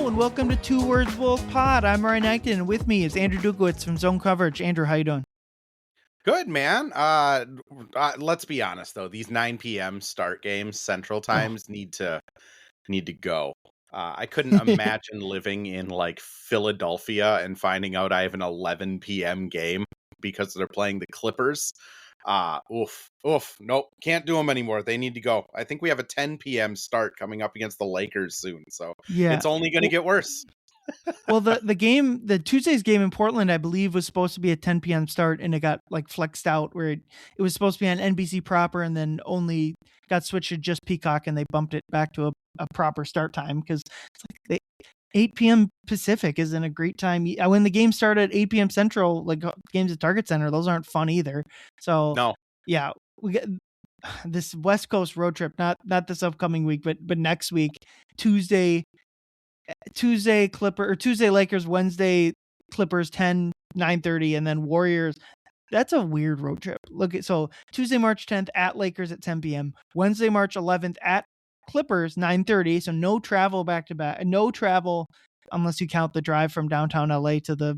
Hello and welcome to Two Words Wolf Pod. I'm Ryan Acton, and with me is Andrew Dukowitz from Zone Coverage. Andrew, how you doing? Good, man. Let's be honest though; these 9 p.m. start games, Central times, need to go. I couldn't imagine living in like Philadelphia and finding out I have an 11 p.m. game because they're playing the Clippers. Nope, can't do them anymore. They need to go. I think we have a 10 p.m. start coming up against the Lakers soon, so Yeah. it's only going to get worse. Well, the Tuesday's game in Portland, I believe, was supposed to be a 10 p.m. start, and it got like flexed out where it was supposed to be on NBC proper, and then only got switched to just Peacock, and they bumped it back to a proper start time because it's like 8 p.m. Pacific isn't a great time. When the game started at 8 p.m. Central, like games at Target Center, those aren't fun either. So No. Yeah, we get this West Coast road trip, not this upcoming week, but next week, Tuesday Lakers, Wednesday Clippers 9:30, and then Warriors. That's a weird road trip. So Tuesday, March 10th at Lakers at 10 p.m. Wednesday, March 11th at Clippers 9:30. So no travel back to back. No travel unless you count the drive from downtown LA to the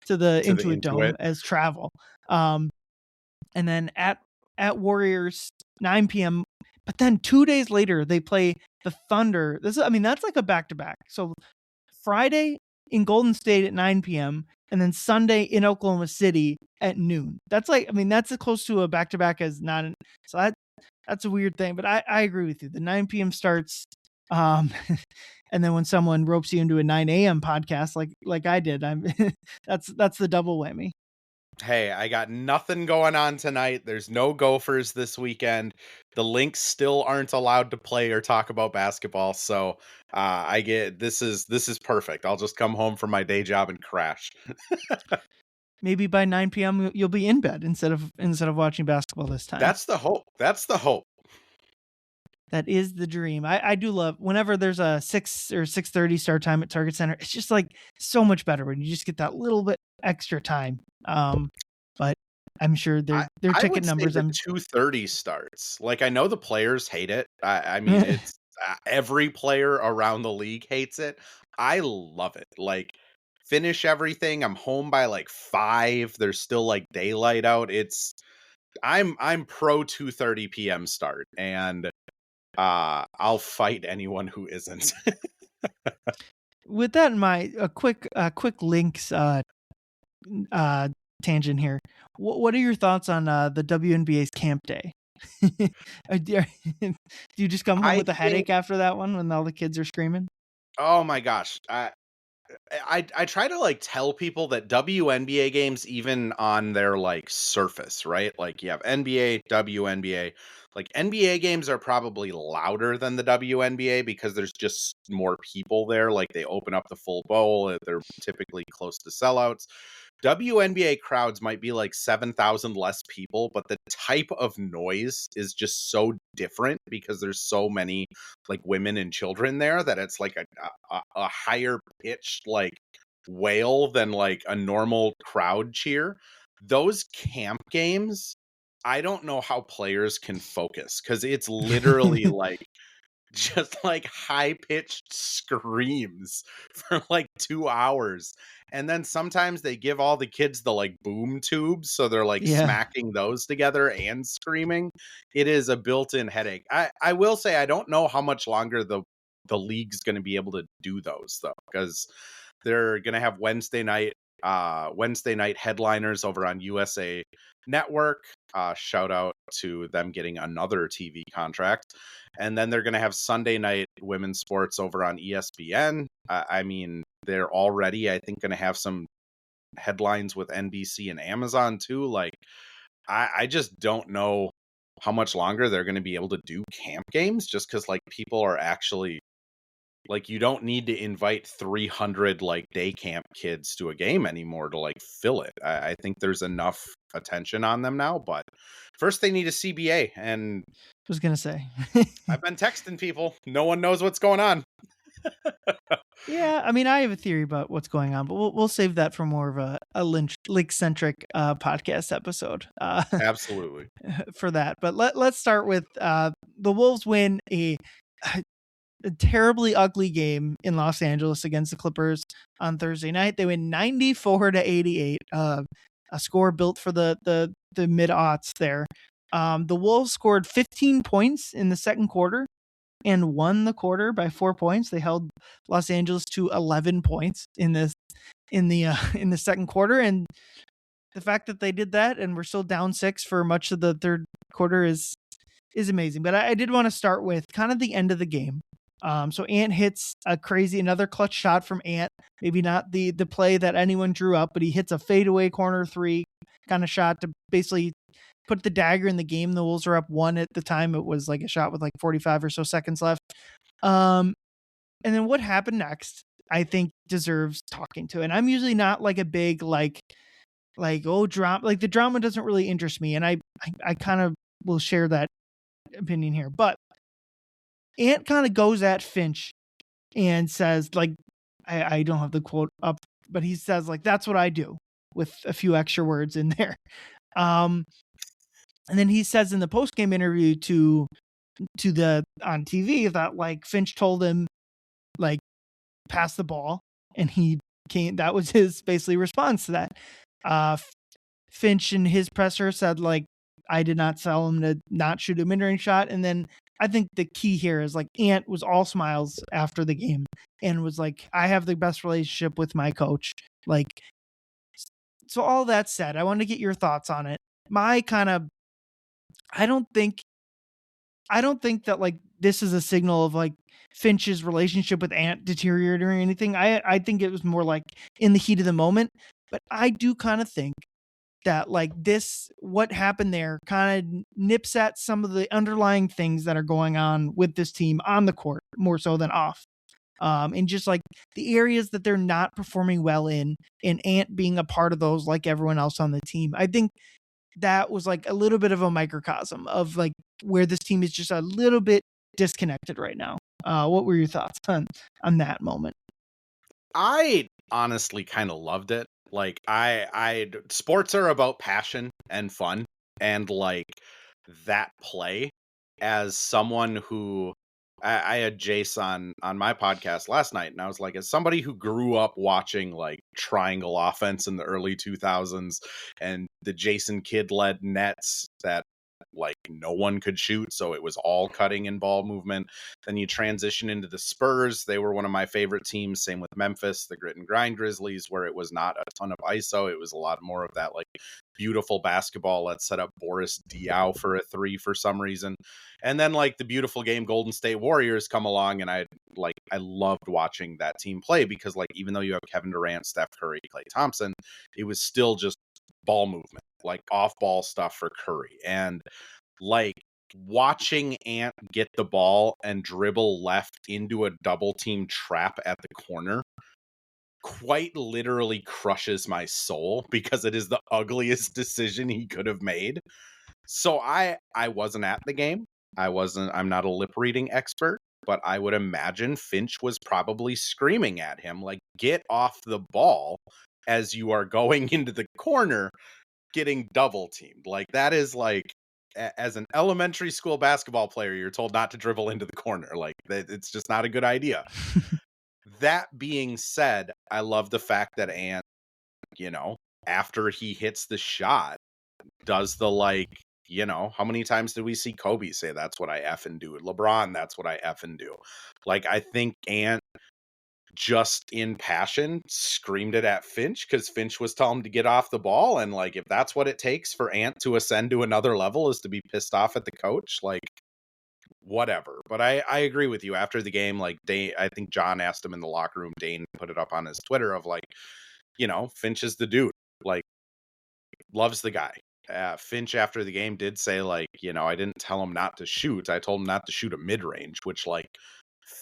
Intuit Dome as travel. And then at Warriors 9 p.m. But then 2 days later they play the Thunder. That's like a back-to-back. So Friday in Golden State at 9 p.m. and then Sunday in Oklahoma City at noon. That's as close to a back-to-back as not. So that's a weird thing. But I agree with you. The 9 p.m. starts. And then when someone ropes you into a 9 a.m. podcast like I did, that's the double whammy. Hey, I got nothing going on tonight. There's no Gophers this weekend. The Lynx still aren't allowed to play or talk about basketball, so this is perfect. I'll just come home from my day job and crash. Maybe by 9 p.m. you'll be in bed instead of watching basketball this time. That's the hope. That is the dream. I do love whenever there's a 6 or 6:30 start time at Target Center. It's just like so much better when you just get that little bit extra time. But I'm sure their ticket numbers. 2:30 starts. Like I know the players hate it. I mean, it's every player around the league hates it. I love it. Like finish everything. I'm home by like 5. There's still like daylight out. I'm pro 2:30 p.m. start, and I'll fight anyone who isn't. With that in mind, a quick links tangent here. What are your thoughts on the WNBA's camp day? Do you just come home with a headache after that one when all the kids are screaming? Oh my gosh. I try to like tell people that WNBA games, even on their like surface, right? Like you have NBA, WNBA. Like NBA games are probably louder than the WNBA because there's just more people there. Like they open up the full bowl. They're typically close to sellouts. WNBA crowds might be like 7,000 less people, but the type of noise is just so different because there's so many like women and children there that it's like a higher pitched like wail than like a normal crowd cheer. Those camp games, I don't know how players can focus because it's literally like just like high pitched screams for like 2 hours. And then sometimes they give all the kids the like boom tubes. So they're like smacking those together and screaming. It is a built-in headache. I will say, I don't know how much longer the league's going to be able to do those though, because they're going to have Wednesday night headliners over on USA Network. Shout out to them getting another TV contract. And then they're going to have Sunday night women's sports over on ESPN. I mean, they're already, I think, going to have some headlines with NBC and Amazon too. Like, I just don't know how much longer they're going to be able to do camp games just because like people are actually like, you don't need to invite 300 like day camp kids to a game anymore to like fill it. I think there's enough attention on them now, but first they need a CBA. And I was going to say, I've been texting people. No one knows what's going on. Yeah, I mean, I have a theory about what's going on, but we'll save that for more of a Lynch-centric podcast episode. Absolutely. For that. But let's start with the Wolves win a terribly ugly game in Los Angeles against the Clippers on Thursday night. They win 94-88. A score built for the mid-aughts there. The Wolves scored 15 points in the second quarter and won the quarter by 4 points. They held Los Angeles to 11 points in the second quarter, and the fact that they did that and we're still down 6 for much of the third quarter is amazing. But I did want to start with kind of the end of the game. So Ant hits another clutch shot from Ant. Maybe not the play that anyone drew up, but he hits a fadeaway corner three kind of shot to basically put the dagger in the game. The Wolves are up 1 at the time. It was like a shot with like 45 or so seconds left. And then what happened next, I think deserves talking to. And I'm usually not like a big drama. Like the drama doesn't really interest me. And I kind of will share that opinion here. But Ant kind of goes at Finch and says, like, I don't have the quote up, but he says, like, that's what I do, with a few extra words in there. And then he says in the post-game interview to the on TV that like Finch told him like pass the ball, and that was his basically response to that. Finch in his presser said like, I did not tell him to not shoot a mid-range shot. And then I think the key here is like Ant was all smiles after the game and was like, I have the best relationship with my coach. Like, so all that said, I want to get your thoughts on it. I don't think that like this is a signal of like Finch's relationship with Ant deteriorating or anything. I think it was more like in the heat of the moment, but I do kind of think that like what happened there kind of nips at some of the underlying things that are going on with this team on the court more so than off. And just like the areas that they're not performing well in, and Ant being a part of those like everyone else on the team. I think that was like a little bit of a microcosm of like where this team is just a little bit disconnected right now. What were your thoughts on that moment? I honestly kind of loved it. Like sports are about passion and fun, and like that play, as someone who I had Jace on my podcast last night, and I was like, as somebody who grew up watching like triangle offense in the early 2000s and the Jason Kidd led nets that like no one could shoot, so it was all cutting and ball movement. Then you transition into the Spurs. They were one of my favorite teams. Same with Memphis, the grit and grind Grizzlies, where it was not a ton of ISO. It was a lot more of that like beautiful basketball. Let's set up Boris Diaw for a three for some reason. And then like the beautiful game Golden State Warriors come along, and I loved watching that team play, because like even though you have Kevin Durant, Steph Curry, Klay Thompson, it was still just ball movement, like off ball stuff for Curry. And like watching Ant get the ball and dribble left into a double team trap at the corner quite literally crushes my soul, because it is the ugliest decision he could have made. So I wasn't at the game. I'm not a lip reading expert, but I would imagine Finch was probably screaming at him like, get off the ball as you are going into the corner getting double teamed. Like that is like, as an elementary school basketball player, you're told not to dribble into the corner. Like it's just not a good idea. That being said, I love the fact that Ant, after he hits the shot, does the like, how many times did we see Kobe say, that's what I effing do? LeBron, that's what I effing do. Like, I think Ant just in passion screamed it at Finch, because Finch was telling him to get off the ball. And like, if that's what it takes for Ant to ascend to another level, is to be pissed off at the coach, like whatever. But I agree with you. After the game, like I think John asked him in the locker room, Dane put it up on his Twitter of like, Finch is the dude, like loves the guy. Finch after the game did say like, I didn't tell him not to shoot. I told him not to shoot a mid-range, which like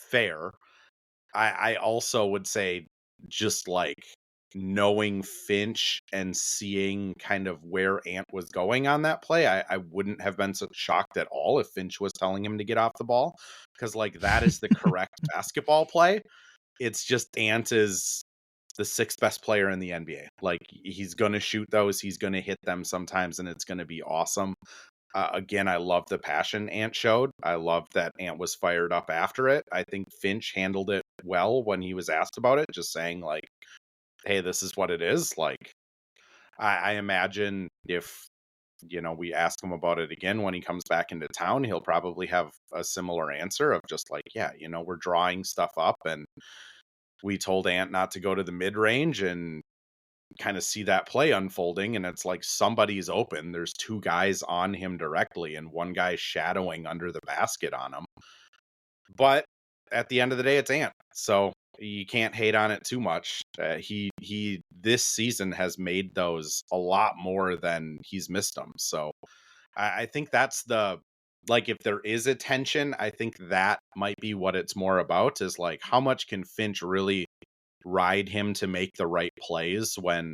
fair. I also would say, just like knowing Finch and seeing kind of where Ant was going on that play, I wouldn't have been so shocked at all if Finch was telling him to get off the ball, because like that is the correct basketball play. It's just Ant is the sixth best player in the NBA. Like he's going to shoot those, he's going to hit them sometimes, and it's going to be awesome. Again, I love the passion Ant showed. I love that Ant was fired up after it. I think Finch handled it well when he was asked about it, just saying like, hey, this is what it is. Like, I imagine if, we ask him about it again when he comes back into town, he'll probably have a similar answer of just like, yeah, we're drawing stuff up, and we told Ant not to go to the mid range, and kind of see that play unfolding, and it's like somebody's open. There's two guys on him directly and one guy shadowing under the basket on him. But at the end of the day, it's Ant, so you can't hate on it too much. He this season has made those a lot more than he's missed them. So I think that's like, if there is a tension, I think that might be what it's more about, is like, how much can Finch really ride him to make the right plays when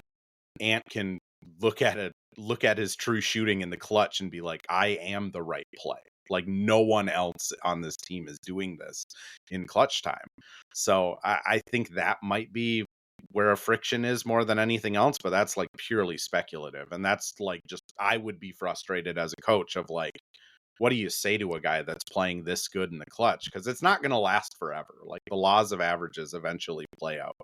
Ant can look at his true shooting in the clutch and be like, I am the right play. Like, no one else on this team is doing this in clutch time. So I think that might be where a friction is more than anything else, but that's like purely speculative. And that's like, just, I would be frustrated as a coach of like, what do you say to a guy that's playing this good in the clutch? Because it's not going to last forever. Like, the laws of averages eventually play out.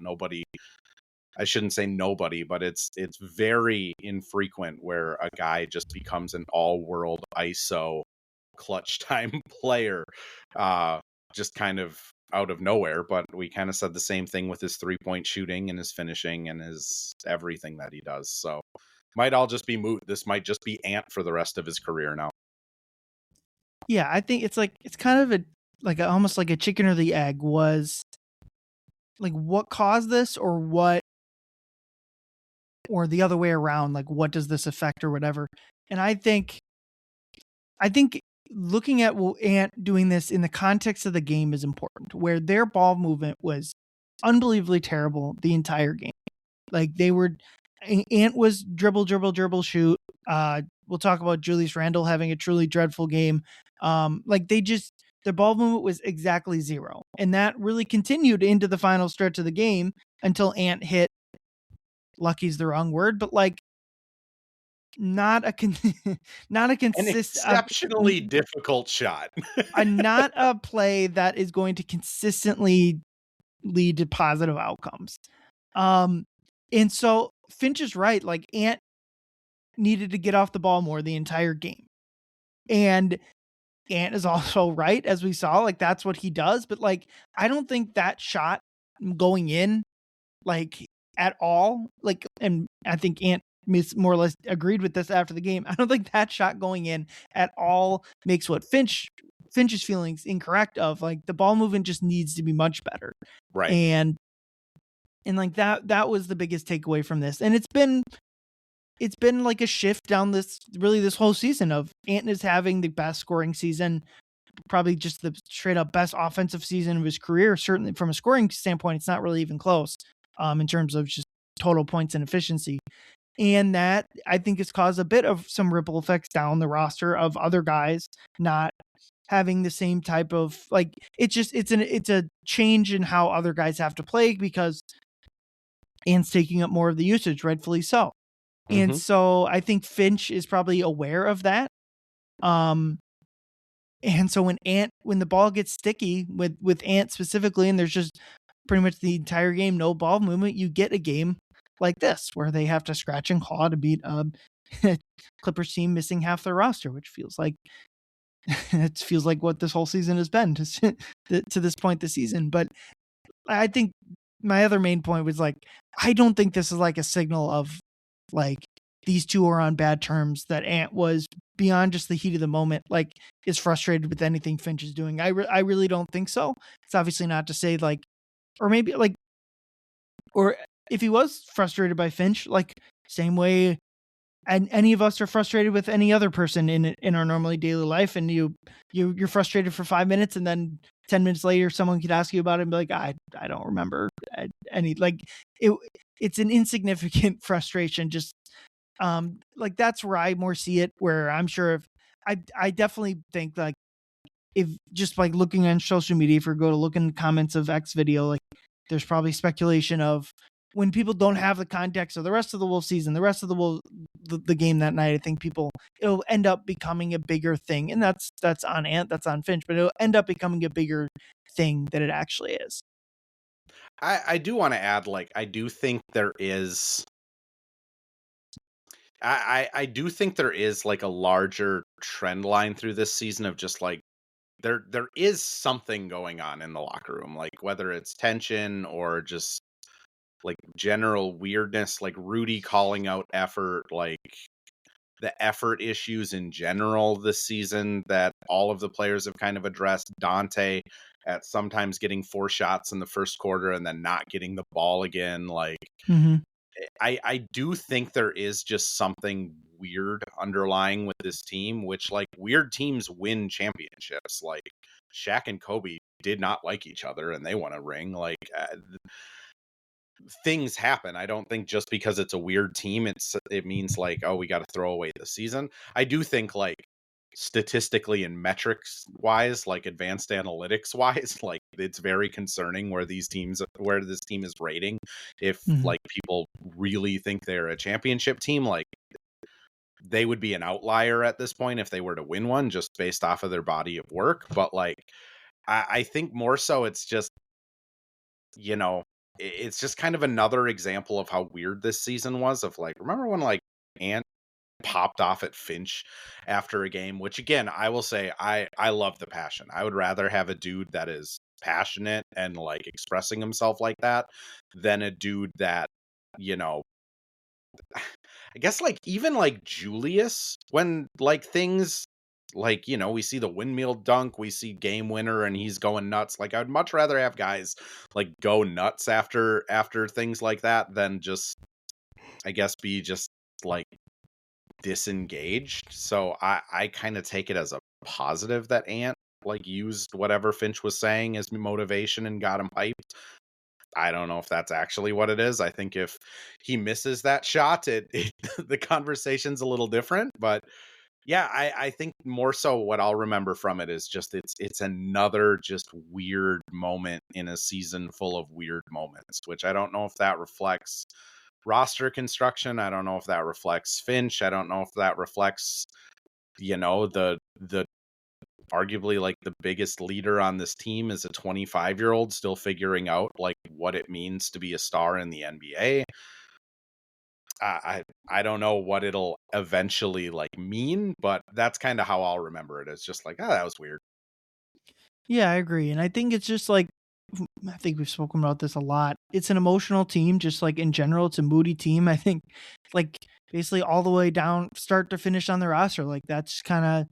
I shouldn't say nobody, but it's very infrequent where a guy just becomes an all-world ISO clutch time player, just kind of out of nowhere. But we kind of said the same thing with his 3-point shooting and his finishing and his everything that he does. So might all just be moot. This might just be Ant for the rest of his career now. Yeah, I think it's kind of almost like a chicken or the egg. Was like, what caused this, or what, or the other way around, like, what does this affect or whatever. And I think looking at Ant doing this in the context of the game is important, where their ball movement was unbelievably terrible the entire game. Like, Ant was dribble, shoot. We'll talk about Julius Randle having a truly dreadful game. Their ball movement was exactly zero. And that really continued into the final stretch of the game until Ant hit, lucky's the wrong word, but like, not a consistent, an exceptionally difficult shot. Not a play that is going to consistently lead to positive outcomes. And so Finch is right. Like, Ant needed to get off the ball more the entire game. And Ant is also right, as we saw, like, that's what he does. But like, I don't think that shot going in, like, at all, like, and I think Ant more or less agreed with this after the game. I don't think that shot going in at all makes what Finch's feelings incorrect of, like, the ball movement just needs to be much better. Right. And like, that was the biggest takeaway from this. And it's been like a shift down this whole season of Ant is having the best scoring season, probably just the straight up best offensive season of his career. Certainly from a scoring standpoint, it's not really even close, in terms of just total points and efficiency. And that, I think, has caused a bit of some ripple effects down the roster of other guys not having the same type of, like, it's a change in how other guys have to play, because Ant's taking up more of the usage, rightfully so. And so I think Finch is probably aware of that. And so when the ball gets sticky with Ant specifically, and there's just pretty much the entire game no ball movement, you get a game like this where they have to scratch and claw to beat a Clippers team missing half their roster, which feels like what this whole season has been to this point this season. But I think my other main point was, like, I don't think this is like a signal of, like, these two are on bad terms, that Ant was, beyond just the heat of the moment, like, is frustrated with anything Finch is doing. I really don't think so. It's obviously not to say, like, or maybe, like, or if he was frustrated by Finch, like, same way and any of us are frustrated with any other person in our normally daily life, and you're frustrated for 5 minutes, and then 10 minutes later someone could ask you about it and be like, I don't remember any, like, it's an insignificant frustration. Just like, that's where I more see it, where I'm sure if I definitely think, like, if just like looking on social media, if you go to look in the comments of X video, like, there's probably speculation of when people don't have the context of the rest of the Wolf season, the rest of the game that night, I think it'll end up becoming a bigger thing. And that's on Ant, that's on Finch, but it'll end up becoming a bigger thing that it actually is. I do want to add, like, I do think there is I do think there is like a larger trend line through this season of just like there is something going on in the locker room, like whether it's tension or just like general weirdness, like Rudy calling out effort, like the effort issues in general this season that all of the players have kind of addressed. Dante at sometimes getting 4 shots in the first quarter and then not getting the ball again. Like I do think there is just something weird underlying with this team, which like weird teams win championships. Like Shaq and Kobe did not like each other and they won a ring. Like things happen. I don't think just because it's a weird team, it means like, oh, we got to throw away the season. I do think like statistically and metrics wise, like advanced analytics wise, like it's very concerning where this team is rating. If like people really think they're a championship team, like they would be an outlier at this point if they were to win one just based off of their body of work. But like, I think more so it's just, you know, it's just kind of another example of how weird this season was of like, remember when like Ant popped off at Finch after a game, which again, I will say I love the passion. I would rather have a dude that is passionate and like expressing himself like that than a dude that, you know, I guess like even like Julius, when like things like, you know, we see the windmill dunk, we see game winner and he's going nuts. Like I'd much rather have guys like go nuts after things like that than just, I guess, be just like disengaged. So I kind of take it as a positive that Ant like used whatever Finch was saying as motivation and got him hyped. I don't know if that's actually what it is. I think if he misses that shot, the conversation's a little different. But yeah, I think more so what I'll remember from it is just it's another just weird moment in a season full of weird moments, which I don't know if that reflects roster construction. I don't know if that reflects Finch. I don't know if that reflects, you know, the arguably like the biggest leader on this team is a 25-year-old still figuring out like what it means to be a star in the NBA. I don't know what it'll eventually like mean, but that's kind of how I'll remember it. It's just like, oh, that was weird. Yeah, I agree. And I think it's just like, I think we've spoken about this a lot. It's an emotional team, just like in general, it's a moody team. I think like basically all the way down, start to finish on the roster. Like that's kind of,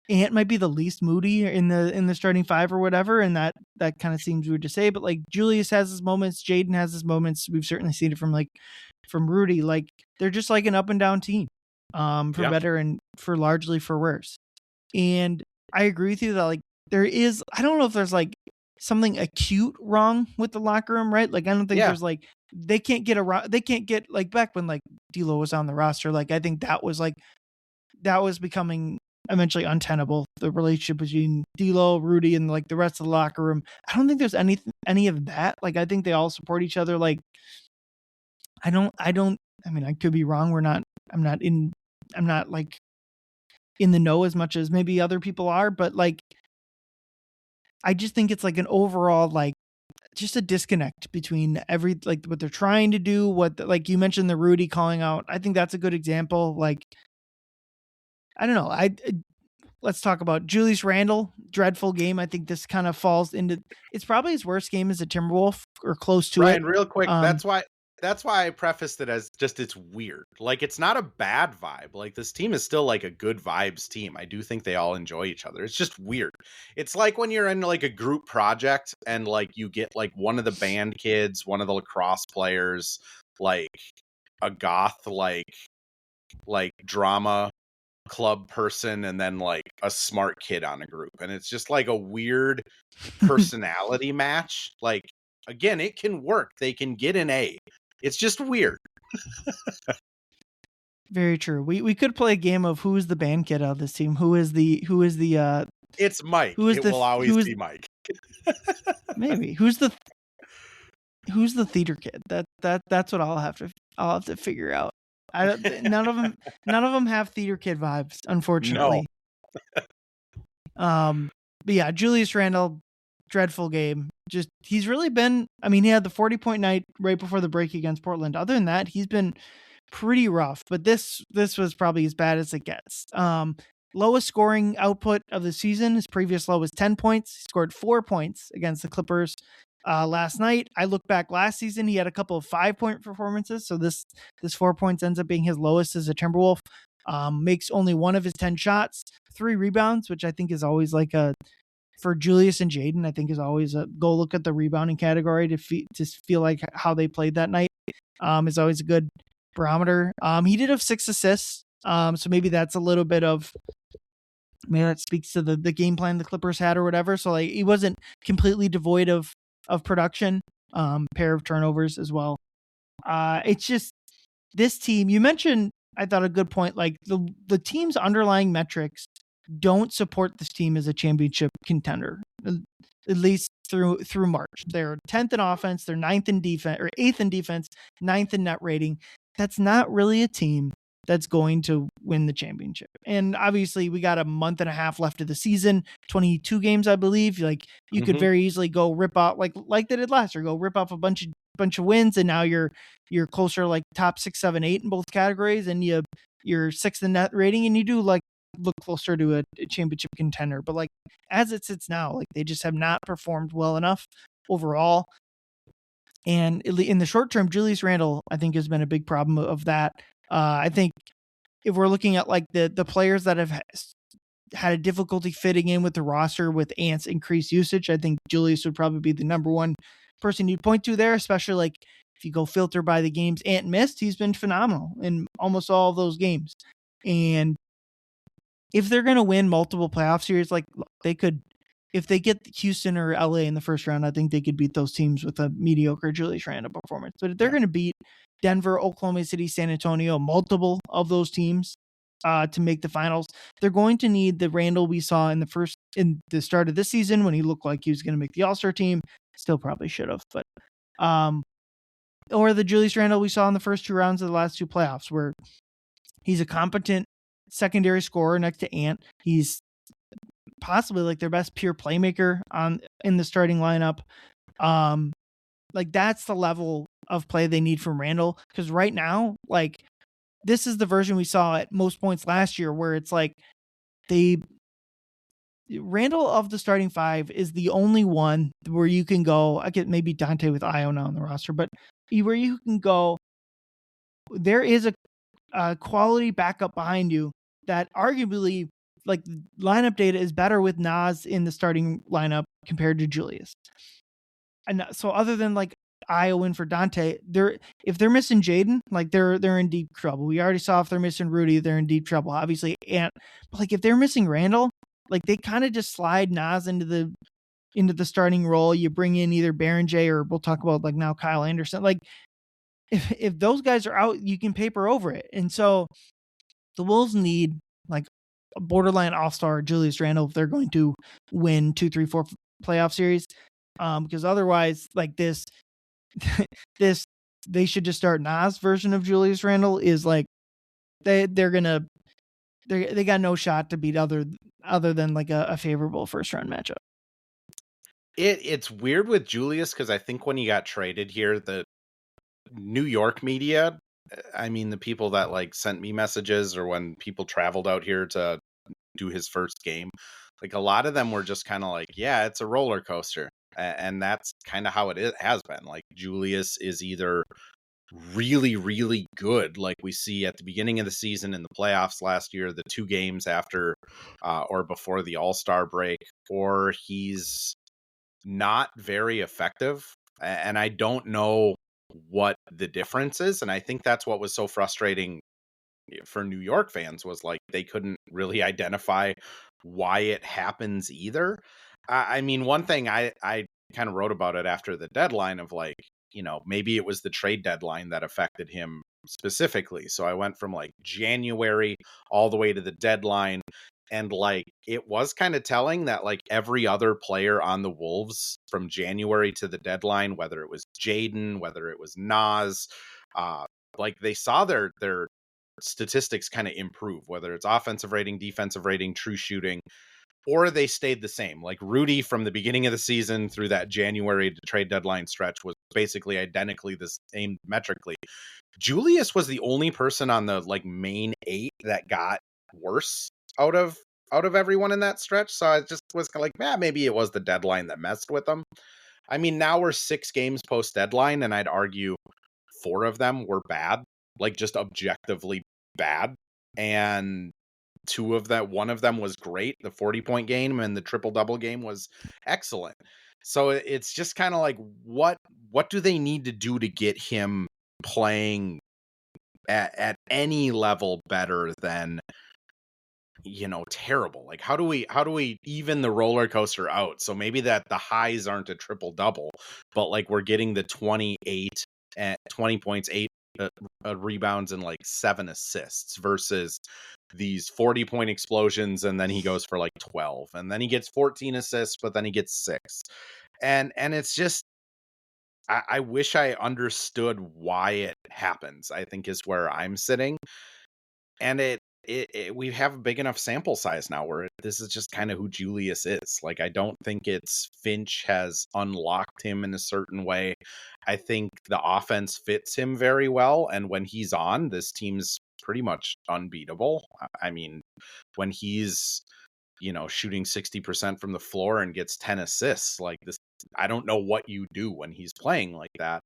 Ant might be the least moody in the starting 5 or whatever, and that kind of seems weird to say, but like Julius has his moments, Jaden has his moments. We've certainly seen it from Rudy. Like they're just like an up and down team, for better and for largely for worse. And I agree with you that like there is, I don't know if there's like something acute wrong with the locker room, right? Like I don't think there's like they can't get like back when like D'Lo was on the roster. Like I think that was becoming eventually untenable, the relationship between D'Lo, Rudy, and like the rest of the locker room. I don't think there's any of that. Like I think they all support each other. Like I mean, I could be wrong. I'm not like in the know as much as maybe other people are, but like I just think it's like an overall like just a disconnect between like what they're trying to do, like you mentioned the Rudy calling out. I think that's a good example. Like I don't know. Let's talk about Julius Randle. Dreadful game. I think this kind of falls into. It's probably his worst game as a Timberwolf or close to Ryan, it. real quick, that's why I prefaced it as just it's weird. Like it's not a bad vibe. Like this team is still like a good vibes team. I do think they all enjoy each other. It's just weird. It's like when you're in like a group project and like you get like one of the band kids, one of the lacrosse players, like a goth like drama club person, and then like a smart kid on a group, and it's just like a weird personality match. Like again, it can work, they can get an A. It's just weird. Very true. We could play a game of who is the band kid of this team. Who is the It's Mike. It will always be Mike. Maybe who's the who's the theater kid? That's what I'll have to figure out. I don't, none of them have theater kid vibes, unfortunately. But yeah, Julius Randle, dreadful game. Just he's really been. I mean, he had the 40-point night right before the break against Portland. Other than that, he's been pretty rough. But this was probably as bad as it gets. Lowest scoring output of the season. His previous low was 10 points. He scored 4 points against the Clippers last night. I look back last season, he had a couple of 5-point performances. So this 4 points ends up being his lowest as a Timberwolf. Makes only 1 of his 10 shots, 3 rebounds, which I think is always like for Julius and Jaden, I think is always a go look at the rebounding category to feel like how they played that night. Is always a good barometer. He did have 6 assists. So maybe that's a little bit of, maybe that speaks to the game plan the Clippers had or whatever. So like he wasn't completely devoid of production. Pair of turnovers as well. It's just this team. You mentioned, I thought, a good point. Like the team's underlying metrics don't support this team as a championship contender, at least through March. They're 10th in offense, they're 9th in defense, or 8th in defense, 9th in net rating. That's not really a team that's going to win the championship. And obviously we got a month and a half left of the season, 22 games, I believe. Like you could very easily go rip out like they did last year, go rip off a bunch of wins, and now you're closer like top 6, 7, 8 in both categories, and you're 6th in net rating, and you do like look closer to a championship contender. But like as it sits now, like they just have not performed well enough overall. And in the short term, Julius Randle, I think, has been a big problem of that. I think if we're looking at like the players that have had a difficulty fitting in with the roster with Ant's increased usage, I think Julius would probably be the number one person you'd point to there, especially like if you go filter by the games Ant missed. He's been phenomenal in almost all of those games. And if they're going to win multiple playoff series, like they could, if they get Houston or LA in the first round, I think they could beat those teams with a mediocre Julius Randle performance. But if they're going to beat Denver, Oklahoma City, San Antonio, multiple of those teams to make the finals, they're going to need the Randle we saw in the start of this season when he looked like he was going to make the All-Star team. Still probably should have, but or the Julius Randle we saw in the first 2 rounds of the last 2 playoffs, where he's a competent secondary scorer next to Ant. He's possibly like their best pure playmaker in the starting lineup. Like that's the level of play they need from Randle, because right now, like this is the version we saw at most points last year, where it's like Randle of the starting 5 is the only one where you can go. I get maybe Dante with Io now on the roster, but where you can go, there is a quality backup behind you that arguably, like, lineup data is better with Nas in the starting lineup compared to Julius. And so other than like Io win for Dante, if they're missing Jaden, like they're in deep trouble. We already saw if they're missing Rudy, they're in deep trouble. Obviously, but like if they're missing Randle, like they kind of just slide Nas into the starting role. You bring in either Baron J, or we'll talk about like now Kyle Anderson. Like if those guys are out, you can paper over it. And so the Wolves need like a borderline all-star Julius Randle if they're going to win 2, 3, 4 playoff series. Because otherwise, like this, they should just start Nas version of Julius Randle is like they got no shot to beat other than like a favorable first round matchup. It's weird with Julius, because I think when he got traded here, the New York media, I mean the people that like sent me messages, or when people traveled out here to do his first game, like a lot of them were just kind of like, yeah, it's a roller coaster. And that's kind of how it has been. Like Julius is either really, really good, like we see at the beginning of the season in the playoffs last year, the 2 games after or before the All-Star break, or he's not very effective. And I don't know what the difference is. And I think that's what was so frustrating for New York fans, was like they couldn't really identify why it happens either. I mean, one thing I kind of wrote about it after the deadline of like, you know, maybe it was the trade deadline that affected him specifically. So I went from like January all the way to the deadline. And like it was kind of telling that like every other player on the Wolves from January to the deadline, whether it was Jaden, whether it was Nas, uh, like they saw their statistics kind of improve, whether it's offensive rating, defensive rating, true shooting, or they stayed the same. Like Rudy from the beginning of the season through that January to trade deadline stretch was basically identically the same metrically. Julius was the only person on the like main 8 that got worse out of everyone in that stretch. So I just was kind of like, maybe it was the deadline that messed with them. I mean, now we're 6 games post deadline, and I'd argue 4 of them were bad, like just objectively bad. And 2 of that, one of them was great. The 40-point game and the triple double game was excellent. So it's just kind of like, what do they need to do to get him playing at any level better than, terrible? Like how do we even the roller coaster out? So maybe that the highs aren't a triple double, but like we're getting the 28 at 20 points, 8 rebounds and like 7 assists versus these 40-point explosions, and then he goes for like 12, and then he gets 14 assists, but then he gets 6. And it's just, I wish I understood why it happens, I think is where I'm sitting. And we have a big enough sample size now where this is just kind of who Julius is. Like, I don't think it's Finch has unlocked him in a certain way. I think the offense fits him very well. And when he's on, this team's pretty much unbeatable. I mean, when he's, shooting 60% from the floor and gets 10 assists, like this, I don't know what you do when he's playing like that.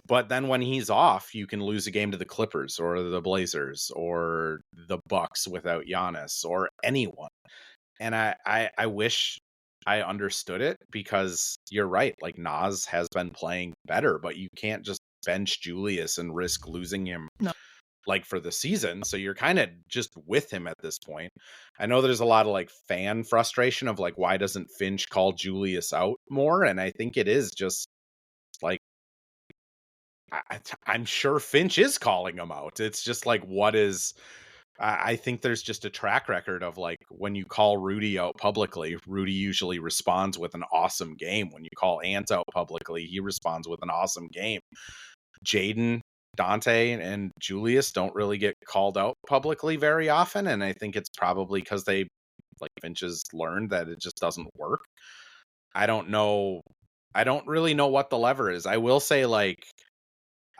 But then when he's off, you can lose a game to the Clippers or the Blazers or the Bucks without Giannis or anyone. And I wish I understood it, because you're right. Like Nas has been playing better, but you can't just bench Julius and risk losing him No. like for the season. So you're kind of just with him at this point. I know there's a lot of like fan frustration of like, why doesn't Finch call Julius out more? And I think it is just like, I'm sure Finch is calling him out. It's just like, what is, I think there's just a track record of like, when you call Rudy out publicly, Rudy usually responds with an awesome game. When you call Ant out publicly, he responds with an awesome game. Jaden, Dante, and Julius don't really get called out publicly very often. And I think it's probably because they, like Finch has learned that it just doesn't work. I don't know. I don't really know what the lever is. I will say, like,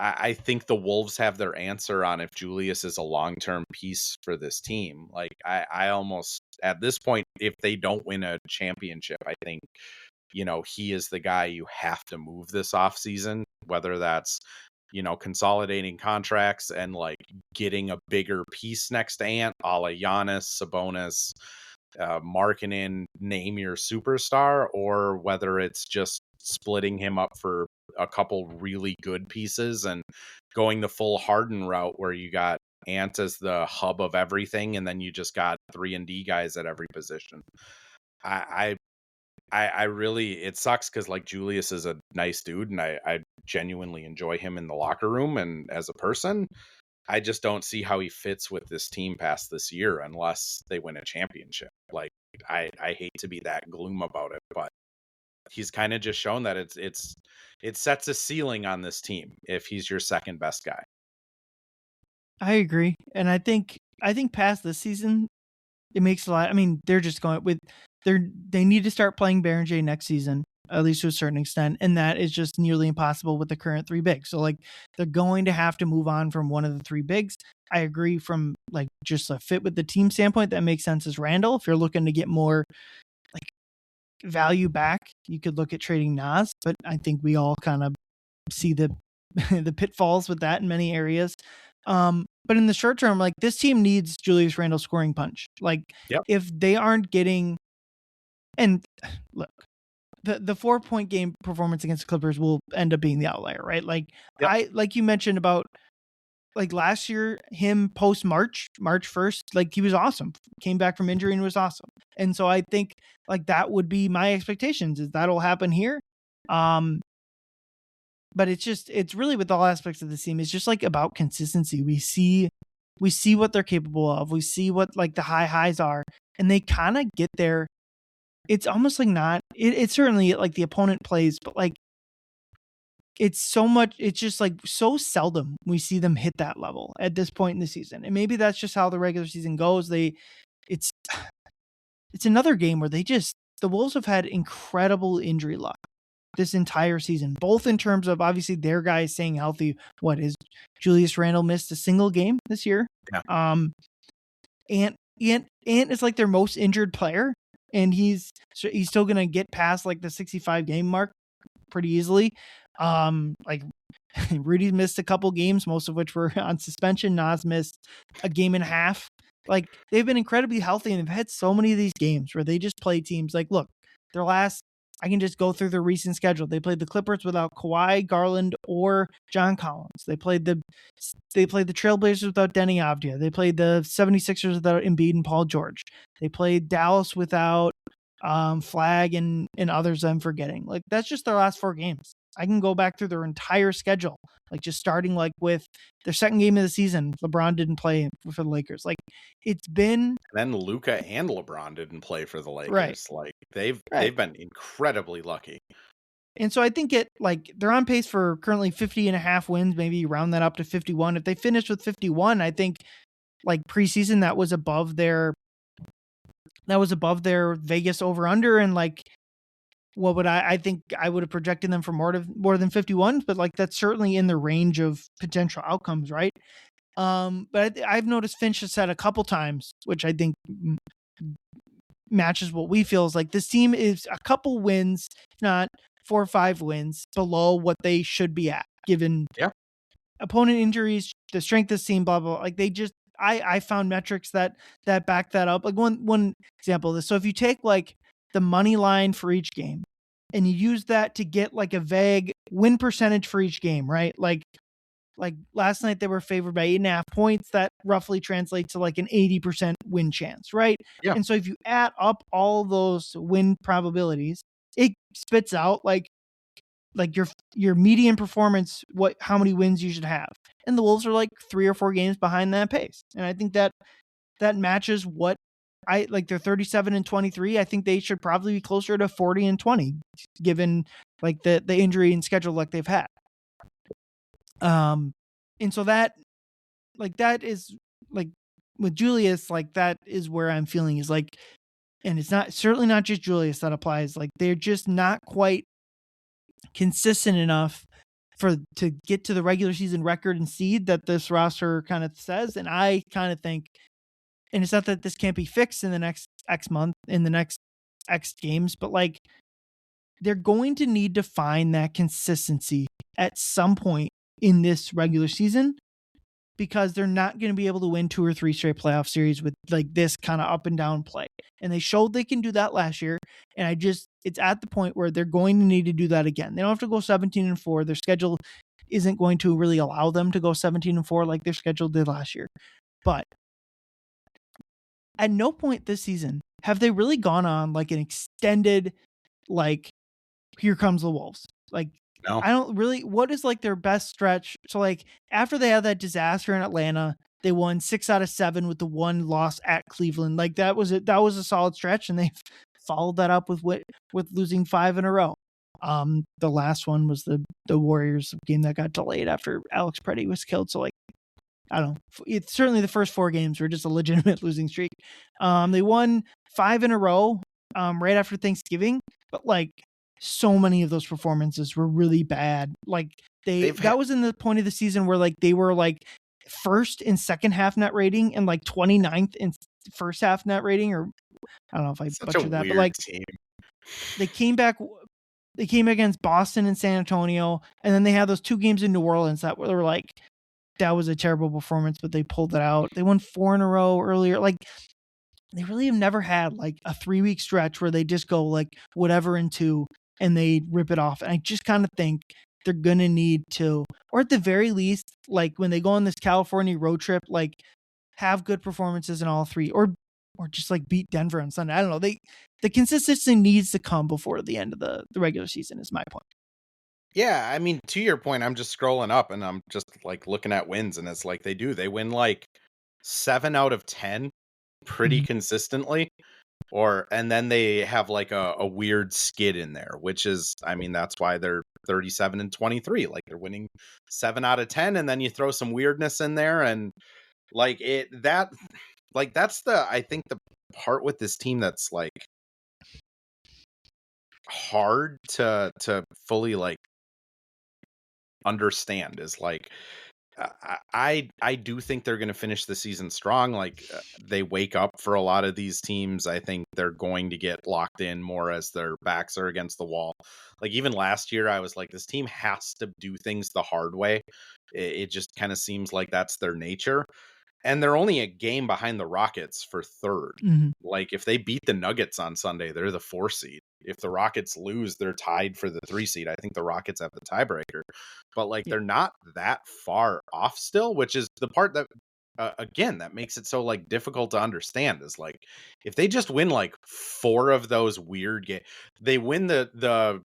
I think the Wolves have their answer on if Julius is a long-term piece for this team. Like, I almost, at this point, if they don't win a championship, I think, he is the guy you have to move this offseason, whether that's, consolidating contracts and like getting a bigger piece next to Ant, a la Giannis, Sabonis, Markkanen, name your superstar, or whether it's just splitting him up for a couple really good pieces and going the full Harden route where you got Ant as the hub of everything, and then you just got 3-and-D guys at every position. I really, it sucks because like Julius is a nice dude, and I genuinely enjoy him in the locker room and as a person. I just don't see how he fits with this team past this year unless they win a championship. Like, I hate to be that gloom about it, but he's kind of just shown that it sets a ceiling on this team if he's your second best guy. I agree. And I think past this season, it makes a lot. I mean, they're just going with they need to start playing Baron J next season, at least to a certain extent. And that is just nearly impossible with the current 3 bigs. So like, they're going to have to move on from one of the 3 bigs. I agree from like just a fit with the team standpoint. That makes sense as Randle. If you're looking to get more like value back, you could look at trading Nas, but I think we all kind of see the the pitfalls with that in many areas. But in the short term, like this team needs Julius Randle scoring punch. Like, Yep. if they aren't getting, and look, the 4-point game performance against the Clippers will end up being the outlier, right? Like, Yep. like you mentioned about like last year, him post March 1st, like he was awesome, came back from injury and was awesome. And so I think like that would be my expectations, is that'll happen here. But it's really with all aspects of the team, it's just like about consistency. We see We see what they're capable of. We see what like the highs are, and they kind of get there. It's almost like not. It's certainly like the opponent plays, but like it's so much. It's just like so seldom we see them hit that level at this point in the season, and maybe that's just how the regular season goes. It's it's another game where the Wolves have had incredible injury luck this entire season, both in terms of obviously their guys staying healthy. What is Julius Randle missed a single game this year? Yeah. Ant is like their most injured player, and he's still gonna get past like the 65 game mark pretty easily. Like Rudy missed a couple games, most of which were on suspension. Nas missed a game and a half. Like they've been incredibly healthy, and they've had so many of these games where they just play teams like, look, I can just go through their recent schedule. They played the Clippers without Kawhi, Garland, or John Collins. They played the Trailblazers without Denny Avdia. They played the 76ers without Embiid and Paul George. They played Dallas without Flag and others I'm forgetting. Like that's just their last 4 games. I can go back through their entire schedule, like just starting like with their second game of the season. LeBron didn't play for the Lakers. Like it's been. And then Luka and LeBron didn't play for the Lakers. Right. Like they've been incredibly lucky. And so I think they're on pace for currently 50 and a half wins, maybe round that up to 51. If they finish with 51, I think like preseason that was above their Vegas over under, and like what would I think I would have projected them for more than 51, but like that's certainly in the range of potential outcomes, right? But I've noticed Finch has said a couple times, which I think matches what we feel is like this team is a couple wins, not 4 or 5 wins below what they should be at, given opponent injuries, the strength of the team, blah, blah. Like they just, I found metrics that back that up. Like one example of this. So if you take like the money line for each game and you use that to get like a vague win percentage for each game, right? Like last night they were favored by 8.5 points. That roughly translates to like an 80% win chance, right? Yeah. And so if you add up all those win probabilities, it spits out like your median performance, how many wins you should have. And the Wolves are like 3 or 4 games behind that pace. And I think that matches what I like. They're 37-23. I think they should probably be closer to 40-20, given like the injury and schedule like they've had. And so that is like with Julius, like that is where I'm feeling is like, and it's certainly not just Julius that applies. Like they're just not quite consistent enough to get to the regular season record and seed that this roster kind of says. And I kind of think, and it's not that this can't be fixed in the next X month, in the next X games, but like they're going to need to find that consistency at some point in this regular season, because they're not going to be able to win 2 or 3 straight playoff series with like this kind of up and down play. And they showed they can do that last year. And it's at the point where they're going to need to do that again. They don't have to go 17-4. Their schedule isn't going to really allow them to go 17-4 like their schedule did last year. But at no point this season have they really gone on like an extended, like, here comes the Wolves. Like, no. I don't really, what is like their best stretch? So like after they had that disaster in Atlanta, they won 6 out of 7 with the 1 loss at Cleveland. Like that was a solid stretch, and they followed that up with losing 5 in a row. The last one was the Warriors game that got delayed after Alex Preddy was killed. So like, I don't know. It's certainly the first 4 games were just a legitimate losing streak. They won 5 in a row right after Thanksgiving, but like so many of those performances were really bad. Like that was in the point of the season where like they were like first in second half net rating and like 29th in first half net rating, or I don't know if I butchered that, but like team. They came back against Boston and San Antonio, and then they had those 2 games in New Orleans that were like, that was a terrible performance, but they pulled it out. They won 4 in a row earlier. Like they really have never had like a 3-week stretch where they just go like whatever in 2 and they rip it off. And I just kind of think they're going to need to, or at the very least, like when they go on this California road trip, like have good performances in all 3, or just like beat Denver on Sunday. I don't know. The consistency needs to come before the end of the regular season is my point. Yeah, I mean, to your point, I'm just scrolling up and I'm just like looking at wins, and it's like they win like 7 out of 10 pretty consistently. And then they have like a weird skid in there, which is, I mean, that's why they're 37-23. Like they're winning 7 out of 10, and then you throw some weirdness in there, and like that's I think the part with this team that's like hard to fully like understand is like I do think they're going to finish the season strong. Like they wake up for a lot of these teams. I think they're going to get locked in more as their backs are against the wall. Like even last year, I was like, this team has to do things the hard way. It just kind of seems like that's their nature. And they're only a game behind the Rockets for third. Like if they beat the Nuggets on Sunday, they're the 4 seed. If the Rockets lose, they're tied for the 3 seed. I think the Rockets have the tiebreaker. But like they're not that far off still, which is the part that again that makes it so like difficult to understand is like if they just win like 4 of those weird games, they win the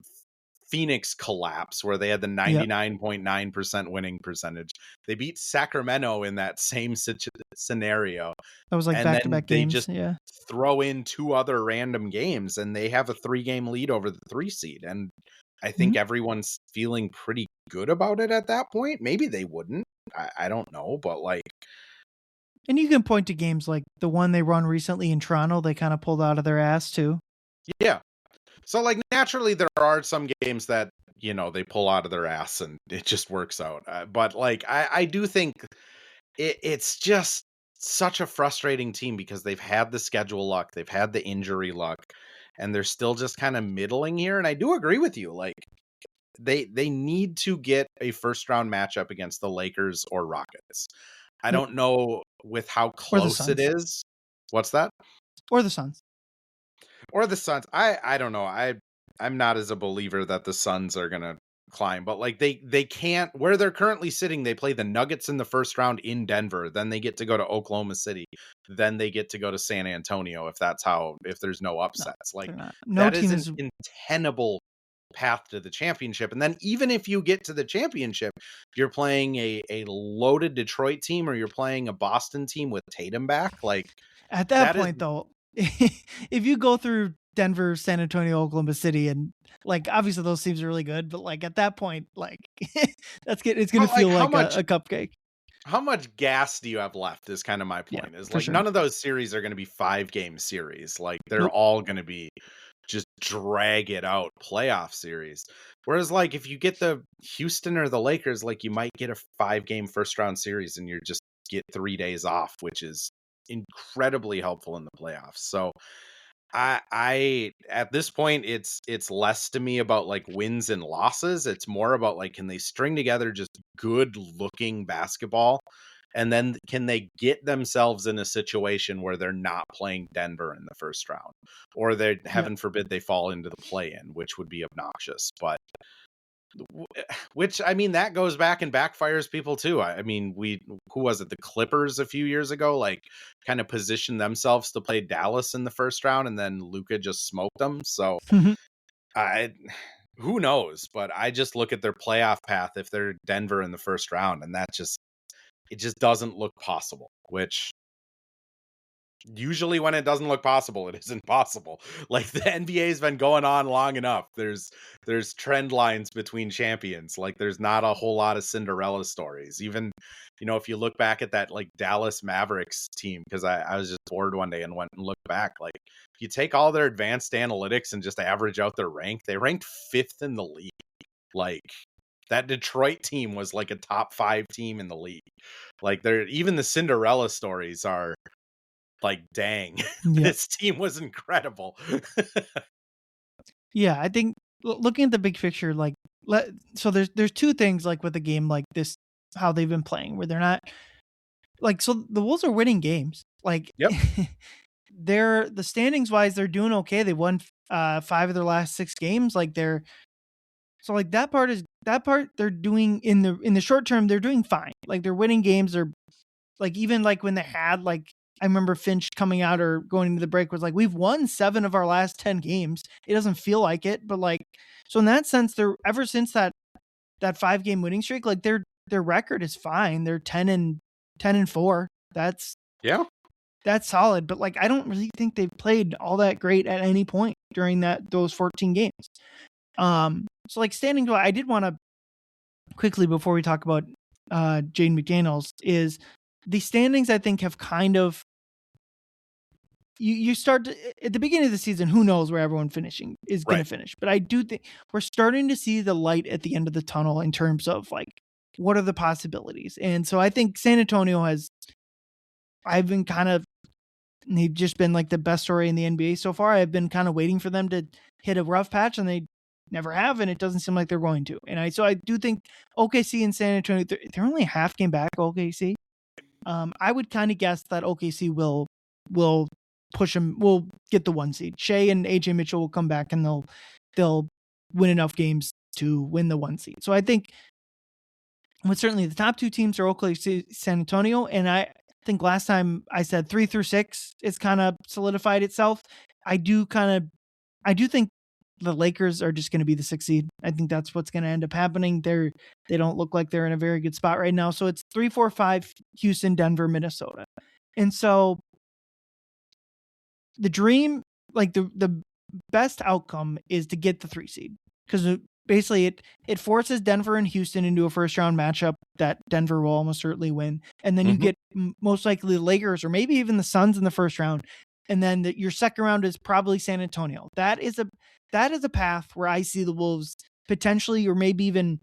Phoenix collapse where they had the 99.9% winning percentage. They beat Sacramento in that same scenario. That was like and back-to-back then they games. just throw in 2 other random games and they have a 3-game lead over the 3 seed. And I think everyone's feeling pretty good about it at that point. Maybe they wouldn't. I don't know, but like. And you can point to games like the one they won recently in Toronto. They kind of pulled out of their ass too. Yeah. So like naturally there are some games that, you know, they pull out of their ass and it just works out. But like, I do think it's just such a frustrating team because they've had the schedule luck, they've had the injury luck, and they're still just kind of middling here. And I do agree with you. Like they need to get a first round matchup against the Lakers or Rockets. I don't know with how close it is. What's that? Or the Suns. Or the Suns. I don't know. I'm not as a believer that the Suns are gonna climb, but like they can't where they're currently sitting, they play the Nuggets in the first round in Denver, then they get to go to Oklahoma City, then they get to go to San Antonio if there's no upsets. Like that is an untenable path to the championship. And then even if you get to the championship, you're playing a loaded Detroit team or you're playing a Boston team with Tatum back. Like at that point though, if you go through Denver, San Antonio, Oklahoma City, and like obviously those teams are really good, but like at that point, like it's going to feel like a cupcake. How much gas do you have left is kind of my point. Is like none of those series are going to be 5-game series. Like they're all going to be just drag it out playoff series. Whereas like if you get the Houston or the Lakers, like you might get a 5-game first round series and you just get 3 days off, which is incredibly helpful in the playoffs. So I at this point it's less to me about like wins and losses. It's more about like can they string together just good looking basketball, and then can they get themselves in a situation where they're not playing Denver in the first round, or they heaven forbid they fall into the play-in, which would be obnoxious. But which I mean that goes back and backfires people too. I mean who was it, the Clippers a few years ago, like kind of positioned themselves to play Dallas in the first round and then Luka just smoked them. So who knows, but I just look at their playoff path if they're Denver in the first round, and it just doesn't look possible, which usually when it doesn't look possible, it isn't possible. Like the NBA has been going on long enough. There's trend lines between champions. Like there's not a whole lot of Cinderella stories. Even, you know, if you look back at that like Dallas Mavericks team, because I was just bored one day and went and looked back, like if you take all their advanced analytics and just average out their rank, they ranked 5th in the league. Like that Detroit team was like a top 5 team in the league. Like even the Cinderella stories are like, dang, this team was incredible. Yeah, I think looking at the big picture, like, so there's 2 things like with a game like this, how they've been playing, where they're not like, so the Wolves are winning games. Like, they're the standings wise, they're doing okay. They won 5 of their last 6 games. Like so like that part they're doing in the short term, they're doing fine. Like they're winning games. They're like, even like when they had like, I remember Finch coming out or going into the break was like, we've won 7 of our last 10 games. It doesn't feel like it, but like, so in that sense, they're ever since that 5-game winning streak, like their record is fine. They're 10-4. That's Yeah. That's solid, but like I don't really think they've played all that great at any point during those 14 games. So like standings, I did want to quickly before we talk about Jaden McDaniels is the standings. I think have kind of you start at the beginning of the season. Who knows where everyone is going to finish? But I do think we're starting to see the light at the end of the tunnel in terms of like what are the possibilities. And so I think San Antonio I've been kind of. They've just been like the best story in the NBA so far. I've been kind of waiting for them to hit a rough patch, and they never have, and it doesn't seem like they're going to. And I do think OKC and San Antonio, they're only a half game back. OKC, I would kind of guess that OKC will push them, will get the 1 seed. Shea and AJ Mitchell will come back, and they'll win enough games to win the 1 seed. So I think, but certainly the top 2 teams are OKC, San Antonio, and I think last time I said 3 through 6 is kind of solidified itself. I do think the Lakers are just going to be the 6th seed. I think that's what's going to end up happening. They don't look like they're in a very good spot right now. So it's 3, 4, 5, Houston, Denver, Minnesota. And so the dream, like the best outcome is to get the 3 seed, because basically it forces Denver and Houston into a first round matchup that Denver will almost certainly win. And then you get most likely the Lakers or maybe even the Suns in the first round. And then your second round is probably San Antonio. That is a path where I see the Wolves potentially, or maybe even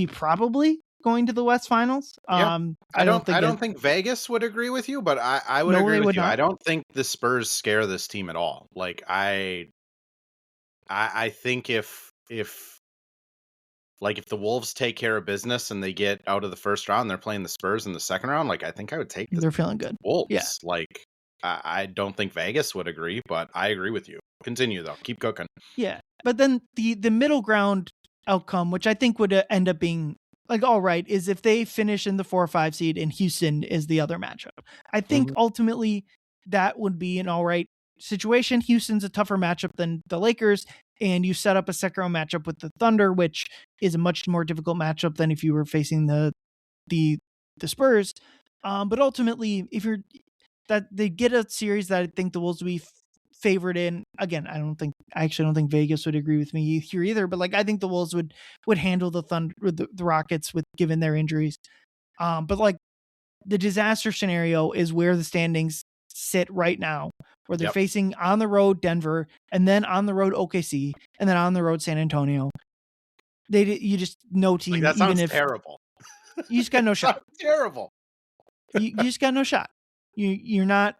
probably going to the West Finals. Yeah. I don't think Vegas would agree with you, but I would agree with you. Not. I don't think the Spurs scare this team at all. Like I think if the Wolves take care of business and they get out of the first round, they're playing the Spurs in the second round. Like I think I would take. They're feeling good. Wolves. Yeah. Like I don't think Vegas would agree, but I agree with you. Continue though. Keep cooking. Yeah, but then the middle ground outcome, which I think would end up being like all right, is if they finish in the 4 or 5 seed and Houston is the other matchup. I think ultimately that would be an all right situation. Houston's a tougher matchup than the Lakers, and you set up a second round matchup with the Thunder, which is a much more difficult matchup than if you were facing the Spurs. But ultimately, if you're that they get a series that I think the Wolves will be favored in. Again, I actually don't think Vegas would agree with me here either, but like I think the Wolves would handle the Thunder, the Rockets with given their injuries. But like the disaster scenario is where the standings sit right now, where they're facing on the road Denver, and then on the road OKC, and then on the road San Antonio. You just no team. Like that sounds terrible. You just got no shot. Terrible. You just got no shot. You're not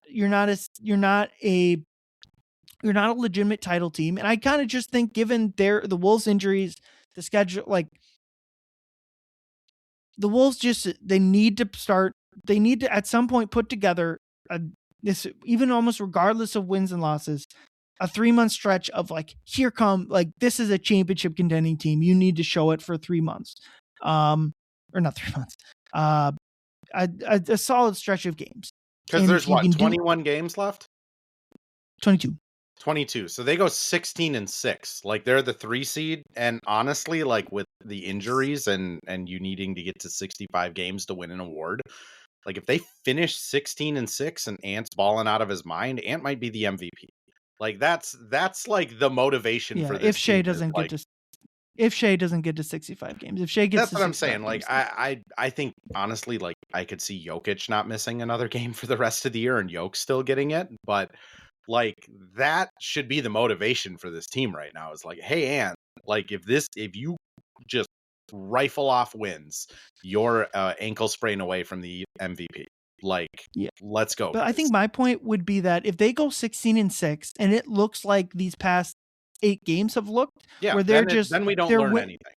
a legitimate title team. And I kind of just think given the Wolves injuries, the schedule, like the Wolves they need to at some point put together this, even almost regardless of wins and losses, a 3-month stretch of like, this is a championship contending team. You need to show it for 3 months. Or not 3 months. A solid stretch of games. Because there's 21 games left? 22. So they go 16-6. Like they're the 3 seed. And honestly, like with the injuries and you needing to get to 65 games to win an award, like if they finish 16-6 and Ant's balling out of his mind, Ant might be the MVP. Like that's like the motivation for this. If Shea doesn't get to 65 games, that's what I'm saying. Like I think honestly, like I could see Jokic not missing another game for the rest of the year and Jokic still getting it, but like that should be the motivation for this team right now. Is like, hey, Ant, like if you just rifle off wins, you're ankle sprain away from the MVP. Like, let's go. But guys. I think my point would be that if they go 16-6 and it looks like these past 8 games have looked, where then we don't learn anything.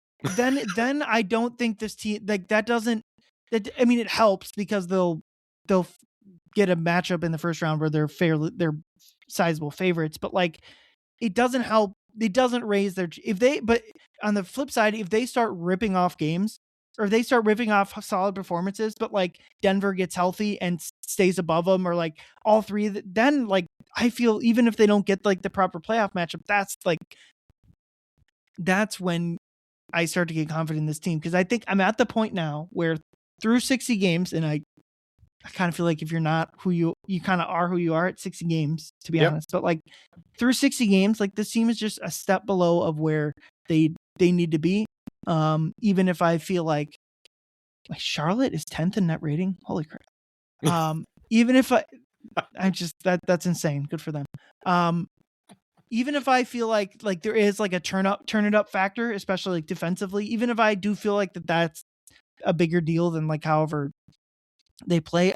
then I don't think this team like that doesn't. I mean, it helps because they'll get a matchup in the first round where they're sizable favorites, but like it doesn't help. It doesn't raise their but on the flip side, if they start ripping off games or if they start ripping off solid performances, but like Denver gets healthy and stays above them, or like all three, then like I feel even if they don't get like the proper playoff matchup, that's when I start to get confident in this team, because I think I'm at the point now where through 60 games, and I I kind of feel like if you're not who you kind of are who you are at 60 games, to be Yep. honest. But like through 60 games, like this team is just a step below of where they need to be. Even if I feel like Charlotte is 10th in net rating. Holy crap. Even if I'm just that's insane. Good for them. Even if I feel like there is like a turn it up factor, especially like defensively, even if I do feel like that's a bigger deal than like however they play,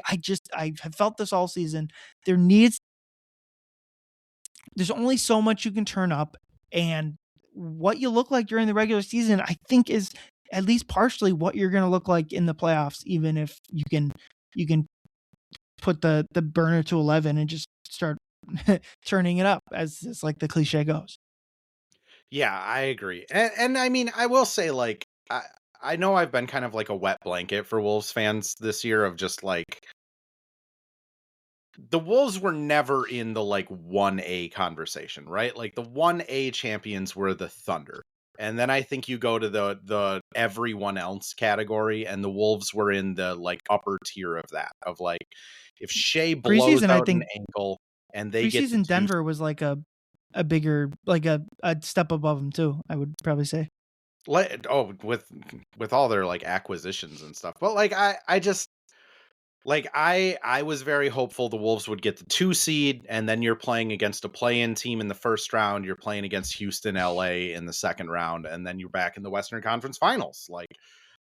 I have felt this all season. There's only so much you can turn up, and what you look like during the regular season, I think, is at least partially what you're going to look like in the playoffs, even if you can put the burner to 11 and just start turning it up, as like the cliche goes. Yeah, I agree. And I mean, I will say, like, I know I've been kind of like a wet blanket for Wolves fans this year of just like the Wolves were never in the like 1A conversation, right? Like the 1A champions were the Thunder. And then I think you go to the everyone else category, and the Wolves were in the like upper tier of that, of like if Shea blows Preseason, I out an think ankle and they get the preseason two. Denver was like a bigger, like a step above them too, I would probably say. With all their like acquisitions and stuff. But like I just like I was very hopeful the Wolves would get the 2 seed, and then you're playing against a play-in team in the first round, you're playing against Houston, LA in the second round, and then you're back in the Western Conference Finals. Like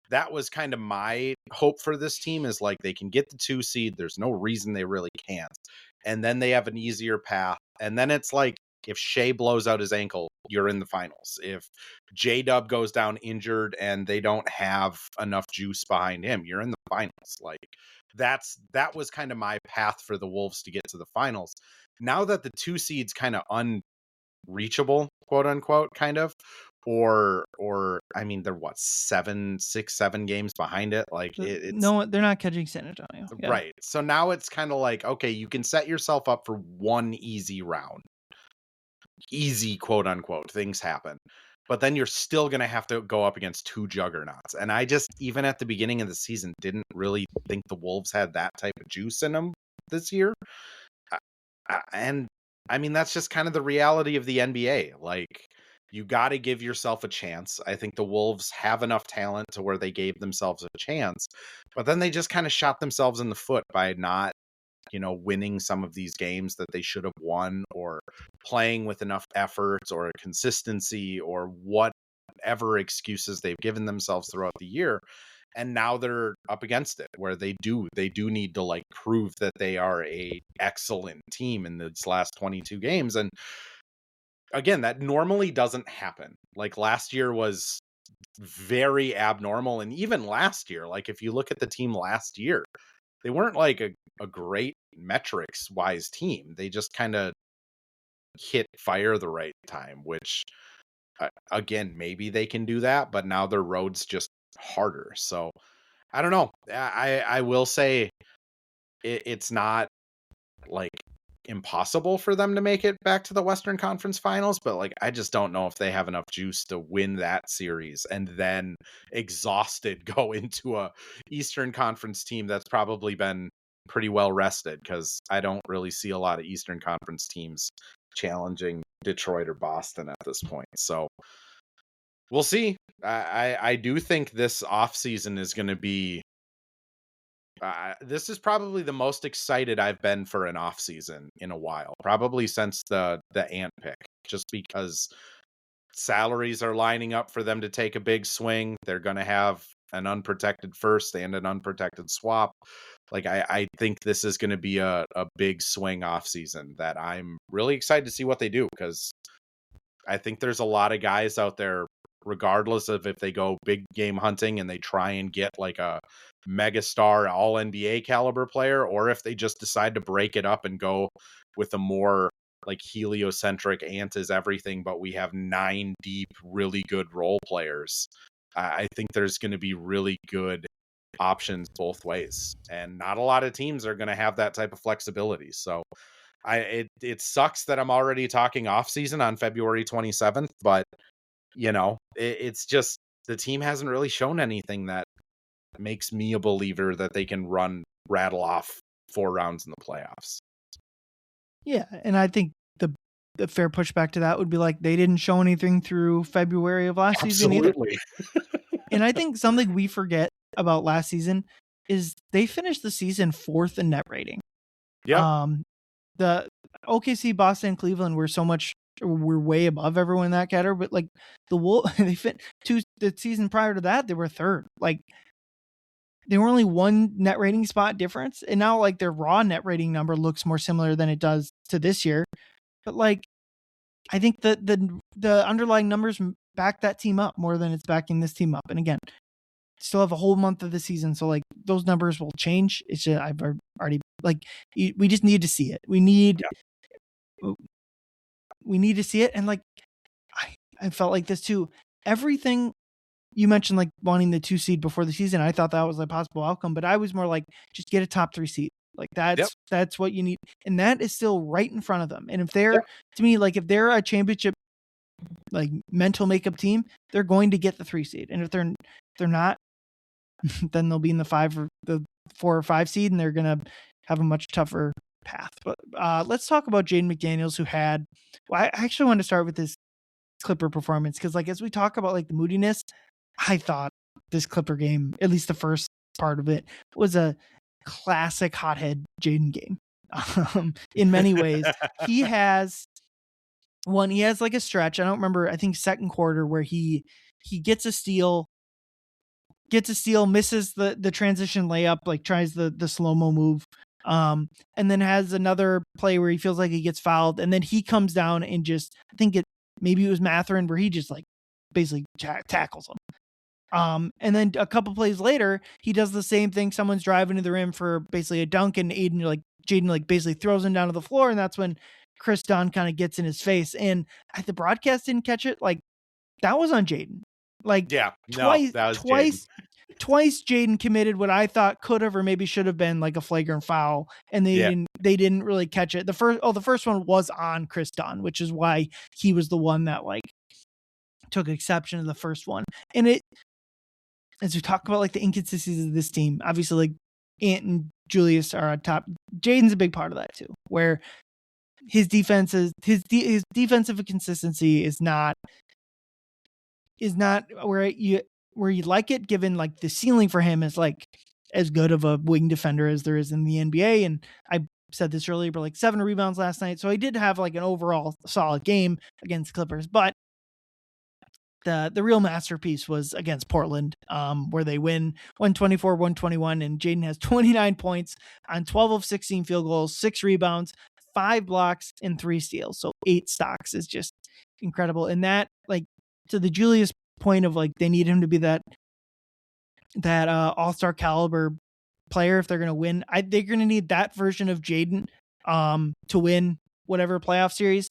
that was kind of my hope for this team, is like they can get the 2 seed, there's no reason they really can't. And then they have an easier path. And then it's like if Shea blows out his ankle, you're in the finals. If J-Dub goes down injured and they don't have enough juice behind him, you're in the finals. Like that was kind of my path for the Wolves to get to the finals. Now that the 2 seeds kind of unreachable, quote unquote, kind of, or I mean, they're what, 7 games behind it. Like it's No, they're not catching San Antonio. Yeah. right. So now it's kind of like, okay, you can set yourself up for one easy round. Easy, quote unquote, things happen. But then you're still going to have to go up against 2 juggernauts. And I just, even at the beginning of the season, didn't really think the Wolves had that type of juice in them this year. And I mean, that's just kind of the reality of the NBA. Like, you got to give yourself a chance. I think the Wolves have enough talent to where they gave themselves a chance, but then they just kind of shot themselves in the foot by not, winning some of these games that they should have won, or playing with enough efforts or consistency or whatever excuses they've given themselves throughout the year. And now they're up against it, where they do need to like prove that they are a excellent team in these last 22 games. And again, that normally doesn't happen. Like last year was very abnormal. And even last year, like if you look at the team last year, they weren't like a great metrics wise team. They just kind of hit fire the right time, which again, maybe they can do that, but now their road's just harder. So I don't know. I will say it's not like impossible for them to make it back to the Western Conference Finals, but like I just don't know if they have enough juice to win that series and then exhausted go into a Eastern Conference team that's probably been pretty well rested, because I don't really see a lot of Eastern Conference teams challenging Detroit or Boston at this point. So we'll see. I do think this offseason is going to be this is probably the most excited I've been for an off season in a while, probably since the Ant pick, just because salaries are lining up for them to take a big swing. They're going to have an unprotected first and an unprotected swap. Like I think this is going to be a big swing off season that I'm really excited to see what they do, because I think there's a lot of guys out there, regardless of if they go big game hunting and they try and get like a megastar all NBA caliber player, or if they just decide to break it up and go with a more like heliocentric Ant is everything, but we have 9 deep, really good role players. I think there's going to be really good options both ways, and not a lot of teams are going to have that type of flexibility. So it sucks that I'm already talking off season on February 27th, but it's just the team hasn't really shown anything that makes me a believer that they can run rattle off 4 rounds in the playoffs. Yeah, and I think the fair pushback to that would be like they didn't show anything through February of last season either. Absolutely. And I think something we forget about last season is they finished the season 4th in net rating. Yeah. The OKC, Boston, Cleveland were way above everyone in that category, but like the Wolves, the season prior to that, they were 3rd. Like they were only 1 net rating spot difference, and now like their raw net rating number looks more similar than it does to this year. But like, I think the underlying numbers back that team up more than it's backing this team up. And again, still have a whole month of the season, so like those numbers will change. It's just I've already like we just need to see it. We need to see it, and like I felt like this too. Everything you mentioned, like wanting the 2 seed before the season, I thought that was a possible outcome, but I was more like just get a top 3 seed. Like that's what you need, and that is still right in front of them. And if they're to me, like if they're a championship like mental makeup team, they're going to get the 3 seed, and if they're not, then they'll be in the 4 or 5 seed, and they're gonna have a much tougher path. But let's talk about Jaden McDaniels, who had. Well, I actually want to start with this Clipper performance because, like, as we talk about like the moodiness, I thought this Clipper game, at least the first part of it, was a classic hothead Jaden game. In many ways, he has like a stretch. I don't remember. I think second quarter where he gets a steal, misses the transition layup, like tries the slow-mo move. And then has another play where he feels like he gets fouled, and then he comes down and just, I think maybe it was Mathurin where he just like basically tackles him. And then a couple plays later, he does the same thing. Someone's driving to the rim for basically a dunk, and Jaden like basically throws him down to the floor, and that's when Chris Dunn kind of gets in his face. And the broadcast didn't catch it. Like that was on Jaden. Like twice Jaden committed what I thought could have or maybe should have been like a flagrant foul, and they didn't really catch it. The first one was on Chris Dunn, which is why he was the one that like took exception to the first one. And it, as we talk about like the inconsistencies of this team, obviously like Ant and Julius are on top. Jaden's a big part of that too, where his defensive consistency is not where you like it, given like the ceiling for him is like as good of a wing defender as there is in the NBA. And I said this earlier, but like 7 rebounds last night. So he did have like an overall solid game against the Clippers, but the real masterpiece was against Portland, where they win 124-121, and Jaden has 29 points on 12 of 16 field goals, 6 rebounds, 5 blocks, and 3 steals. So 8 stocks is just incredible. And that, like, to the Julius point of like they need him to be that all-star caliber player if they're going to win. They're going to need that version of Jaden to win whatever playoff series.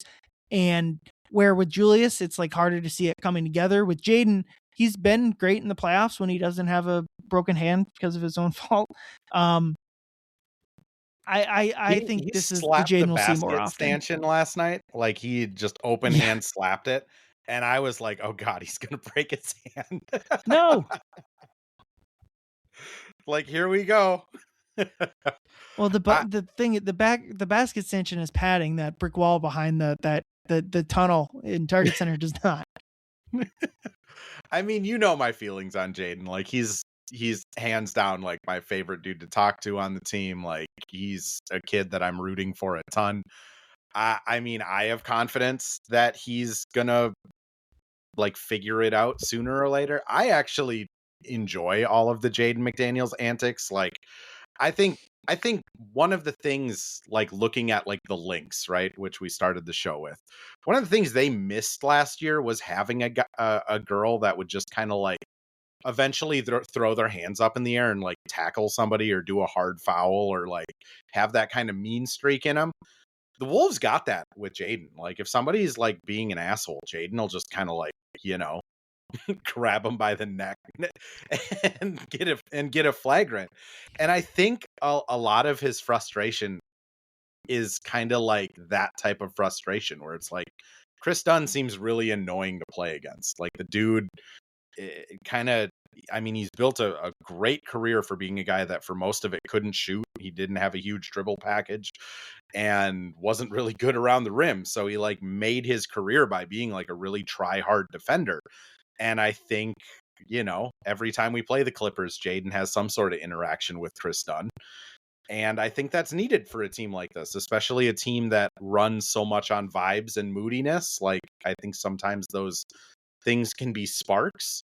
And where with Julius, it's like harder to see it coming together. With Jaden, he's been great in the playoffs when he doesn't have a broken hand because of his own fault. I think this is the Jaden we'll see more often. Stanchion last night, like he just open hand slapped it, and I was like, "Oh God, he's gonna break his hand." No. Like, here we go. Well, the basket stanchion is padding. That brick wall behind the tunnel in Target Center does not. I mean, you know my feelings on Jaden. Like he's hands down like my favorite dude to talk to on the team. Like he's a kid that I'm rooting for a ton. I mean, I have confidence that he's gonna like figure it out sooner or later. I actually enjoy all of the Jaden McDaniels antics. Like I think one of the things, like looking at like the Lynx, right, which we started the show with, one of the things they missed last year was having a girl that would just kind of like eventually throw their hands up in the air and like tackle somebody or do a hard foul or like have that kind of mean streak in them. The Wolves got that with Jaden. Like if somebody's like being an asshole, Jaden will just kind of like, grab him by the neck and get a flagrant. And I think a lot of his frustration is kind of like that type of frustration where it's like Chris Dunn seems really annoying to play against. Like the dude kind of, I mean, he's built a great career for being a guy that for most of it couldn't shoot. He didn't have a huge dribble package and wasn't really good around the rim. So he like made his career by being like a really try hard defender. And I think, every time we play the Clippers, Jaden has some sort of interaction with Chris Dunn. And I think that's needed for a team like this, especially a team that runs so much on vibes and moodiness. Like, I think sometimes those things can be sparks.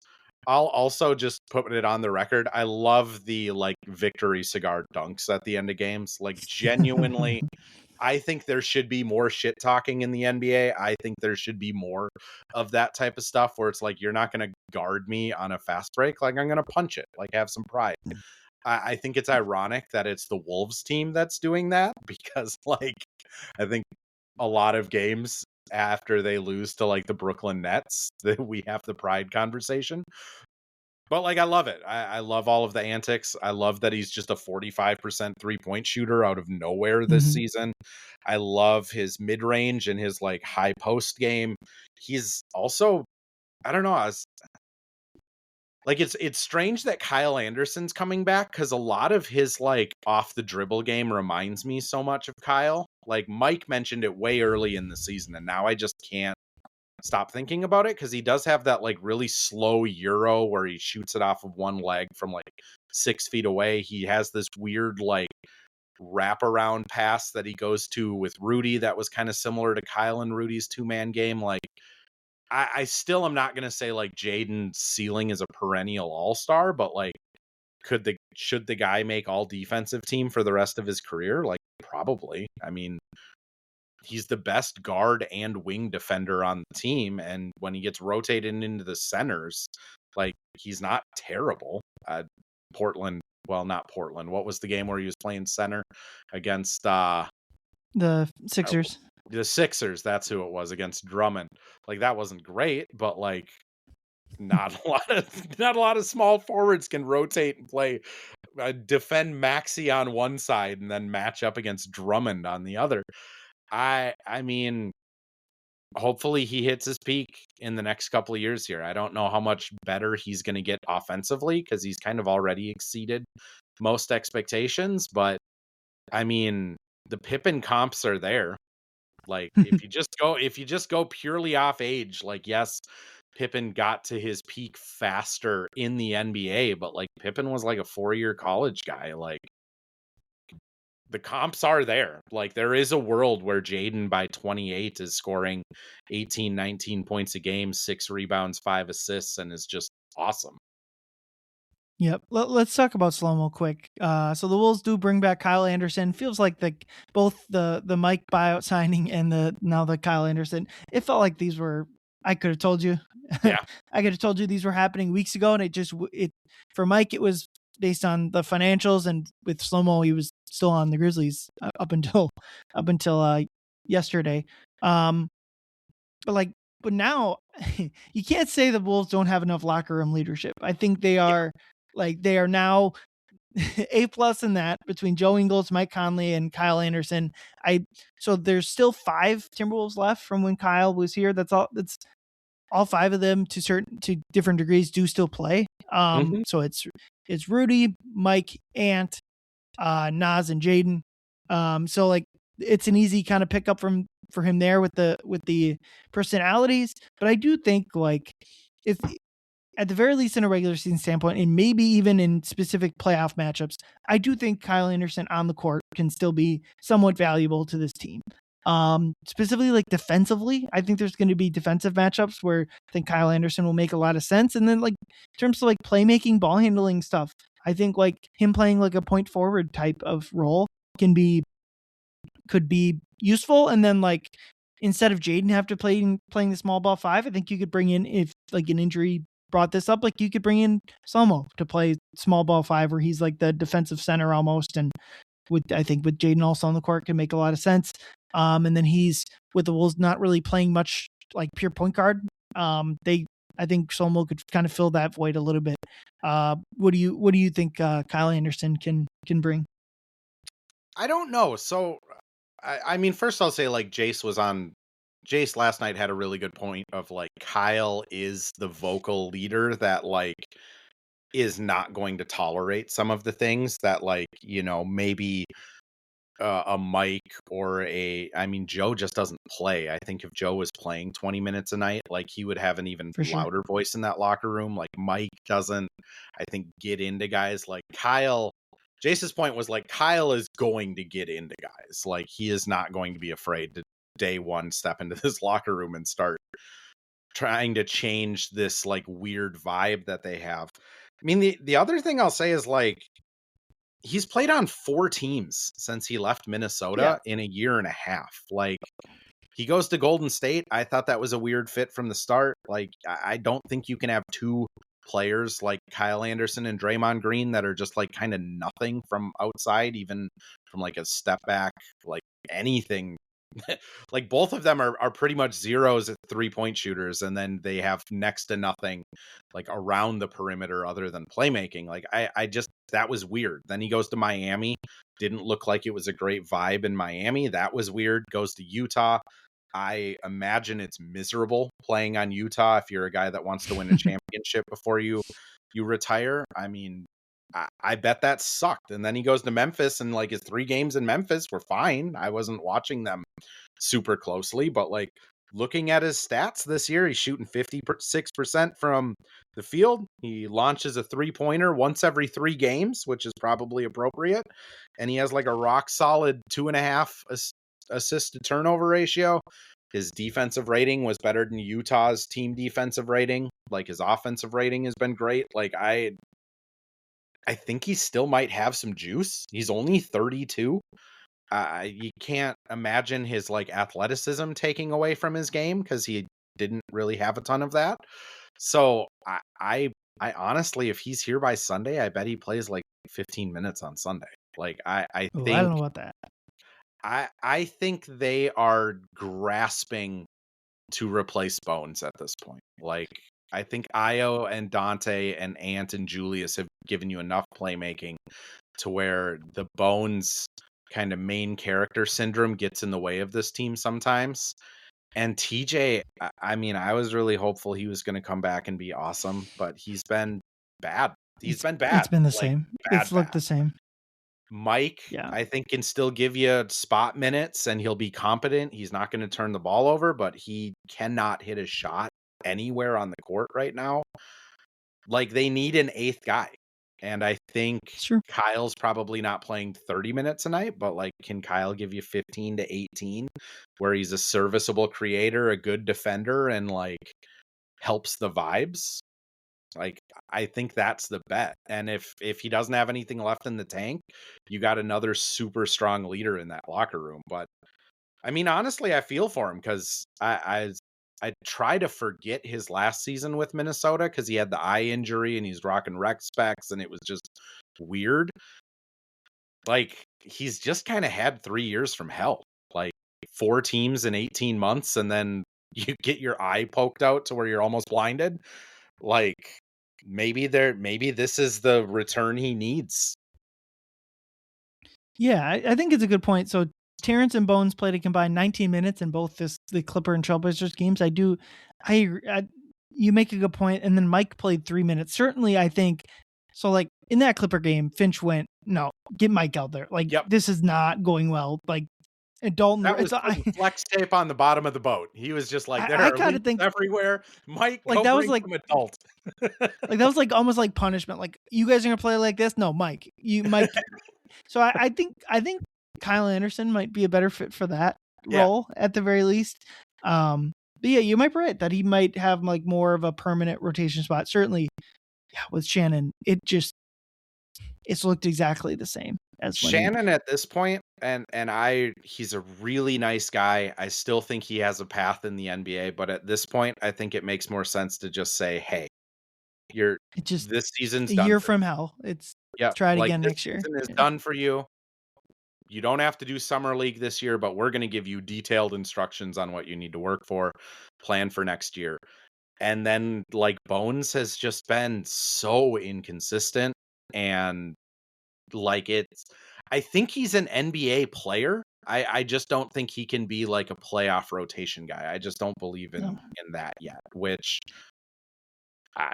I'll also just put it on the record. I love the like victory cigar dunks at the end of games. Like, genuinely, I think there should be more shit talking in the NBA. I think there should be more of that type of stuff where it's like, you're not going to guard me on a fast break. Like, I'm going to punch it. Like, have some pride. I think it's ironic that it's the Wolves team that's doing that because, like, I think a lot of games after they lose to like the Brooklyn Nets, that we have the pride conversation. But like, I love it. I love all of the antics. I love that he's just a 45% 3-point shooter out of nowhere this Mhm. season. I love his mid range and his like high post game. He's also, I don't know, like, it's strange that Kyle Anderson's coming back because a lot of his like off the dribble game reminds me so much of Kyle. Like, Mike mentioned it way early in the season, and now I just can't stop thinking about it because he does have that like really slow euro where he shoots it off of one leg from like 6 feet away. He has this weird like wraparound pass that he goes to with Rudy that was kind of similar to Kyle and Rudy's 2-man game. Like, I still am not going to say like Jaden's ceiling is a perennial all-star, but like, should the guy make all defensive team for the rest of his career? Like, probably. I mean, he's the best guard and wing defender on the team. And when he gets rotated into the centers, like, he's not terrible. Portland, well, not Portland. What was the game where he was playing center against The Sixers. the Sixers? That's who it was, against Drummond. Like, that wasn't great, but like, not a lot of small forwards can rotate and play, defend Maxey on one side and then match up against Drummond on the other. I mean, hopefully he hits his peak in the next couple of years here. I don't know how much better he's going to get offensively because he's kind of already exceeded most expectations, but I mean, the Pippen comps are there. Like, if you just go purely off age, like, yes, Pippen got to his peak faster in the NBA, but like, Pippen was like a 4-year college guy. Like, the comps are there. Like, there is a world where Jaden by 28 is scoring 18, 19 points a game, 6 rebounds, 5 assists, and is just awesome. Yep. Let's talk about slow-mo quick. So the Wolves do bring back Kyle Anderson. Feels like both the Mike buyout signing and the Kyle Anderson. It felt like these were. I could have told you. Yeah. I could have told you these were happening weeks ago, and it for Mike it was based on the financials, and with slow-mo he was still on the Grizzlies up until yesterday. But now you can't say the Wolves don't have enough locker room leadership. I think they are now A+ in that between Joe Ingles, Mike Conley, and Kyle Anderson. So there's still 5 Timberwolves left from when Kyle was here. That's all 5 of them to different degrees do still play. So it's Rudy, Mike, Ant, Nas, and Jaden. So like, it's an easy kind of pickup for him there with the personalities. But I do think, like, if at the very least in a regular season standpoint, and maybe even in specific playoff matchups, I do think Kyle Anderson on the court can still be somewhat valuable to this team. Specifically like defensively, I think there's going to be defensive matchups where I think Kyle Anderson will make a lot of sense. And then like in terms of like playmaking, ball handling stuff, I think like him playing like a point forward type of role could be useful. And then like, instead of Jaden have to playing the small ball 5, I think you could bring in, if like an injury brought this up, like you could bring in Slomo to play small ball 5 where he's like the defensive center almost. And I think with Jaden also on the court can make a lot of sense. And then he's with the Wolves not really playing much like pure point guard. I think Slomo could kind of fill that void a little bit. What do you think Kyle Anderson can bring? I don't know. So, I mean, first I'll say, like, Jace last night had a really good point of like, Kyle is the vocal leader that like is not going to tolerate some of the things that, like, maybe a Mike or I mean, Joe just doesn't play. I think if Joe was playing 20 minutes a night, like, he would have an even For sure. louder voice in that locker room. Like, Mike doesn't, I think, get into guys like Kyle. Jace's point was, like, Kyle is going to get into guys. Like, he is not going to be afraid to day one step into this locker room and start trying to change this, like, weird vibe that they have. I mean, the other thing I'll say is, like, he's played on 4 teams since he left Minnesota in a year and a half. Like, he goes to Golden State. I thought that was a weird fit from the start. Like, I don't think you can have 2 players like Kyle Anderson and Draymond Green that are just, like, kind of nothing from outside, even from, like, a step back, like, anything. Like, both of them are pretty much zeros at 3-point shooters, and then they have next to nothing, like, around the perimeter other than playmaking. Like, I just, that was weird. Then he goes to Miami, didn't look like it was a great vibe in Miami. That was weird. Goes to Utah. I imagine it's miserable playing on Utah if you're a guy that wants to win a championship before you retire. I mean, I bet that sucked. And then he goes to Memphis, and, like, his 3 games in Memphis were fine. I wasn't watching them super closely, but, like, looking at his stats this year, he's shooting 56% from the field. He launches a 3-pointer once every 3 games, which is probably appropriate. And he has, like, a rock solid 2.5 assist to turnover ratio. His defensive rating was better than Utah's team defensive rating. Like, his offensive rating has been great. Like, I think he still might have some juice. He's only 32. You can't imagine his, like, athleticism taking away from his game, because he didn't really have a ton of that. So I honestly, if he's here by Sunday, I bet he plays like 15 minutes on Sunday. Like, I I don't think know about that. I think they are grasping to replace Bones at this point. Like, I think Io and Dante and Ant and Julius have given you enough playmaking to where the Bones kind of main character syndrome gets in the way of this team sometimes. And TJ, I mean, I was really hopeful he was going to come back and be awesome, but he's been bad. He's been bad. It's been the Like, same. bad, It's looked bad. the same. Mike, Yeah. I think, can still give you spot minutes and he'll be competent. He's not going to turn the ball over, but he cannot hit a shot anywhere on the court right now. Like, they need an 8th guy. And I think Sure. Kyle's probably not playing 30 minutes a night, but, like, can Kyle give you 15 to 18 where he's a serviceable creator, a good defender, and, like, helps the vibes? Like, I think that's the bet. And if he doesn't have anything left in the tank, you got another super strong leader in that locker room. But I mean, honestly, I feel for him, because I try to forget his last season with Minnesota, because he had the eye injury and he's rocking rec specs and it was just weird. Like, he's just kind of had 3 years from hell, like 4 teams in 18 months, and then you get your eye poked out to where you're almost blinded. Like, maybe this is the return he needs. Yeah, I think it's a good point. So Terrence and Bones played a combined 19 minutes in both the Clipper and Trailblazers games. I agree. You make a good point. And then Mike played 3 minutes. Certainly, I think so. Like, in that Clipper game, Finch went, "No, get Mike out there. Like, Yep. This is not going well." Like, and Dalton, That was putting flex tape on the bottom of the boat. He was just like, there I are kind of leaks think everywhere. Mike, like go that was bring like some adult. like that was like almost like punishment. Like, you guys are gonna play like this? No, Mike. Mike. So I think Kyle Anderson might be a better fit for that Yeah. role at the very least. But yeah, you might be right that he might have like more of a permanent rotation spot. Certainly, yeah, with Shannon, it's looked exactly the same as Shannon at this point, and he's a really nice guy. I still think he has a path in the NBA, but at this point, I think it makes more sense to just say, hey, this season's a done year for from hell. Let's you. try it Like, again this next year. season is Yeah. done for you. You don't have to do summer league this year, but we're going to give you detailed instructions on what you need to work for, plan for next year. And then, like, Bones has just been so inconsistent, and, like, I think he's an NBA player. I just don't think he can be like a playoff rotation guy. I just don't believe in that yet, which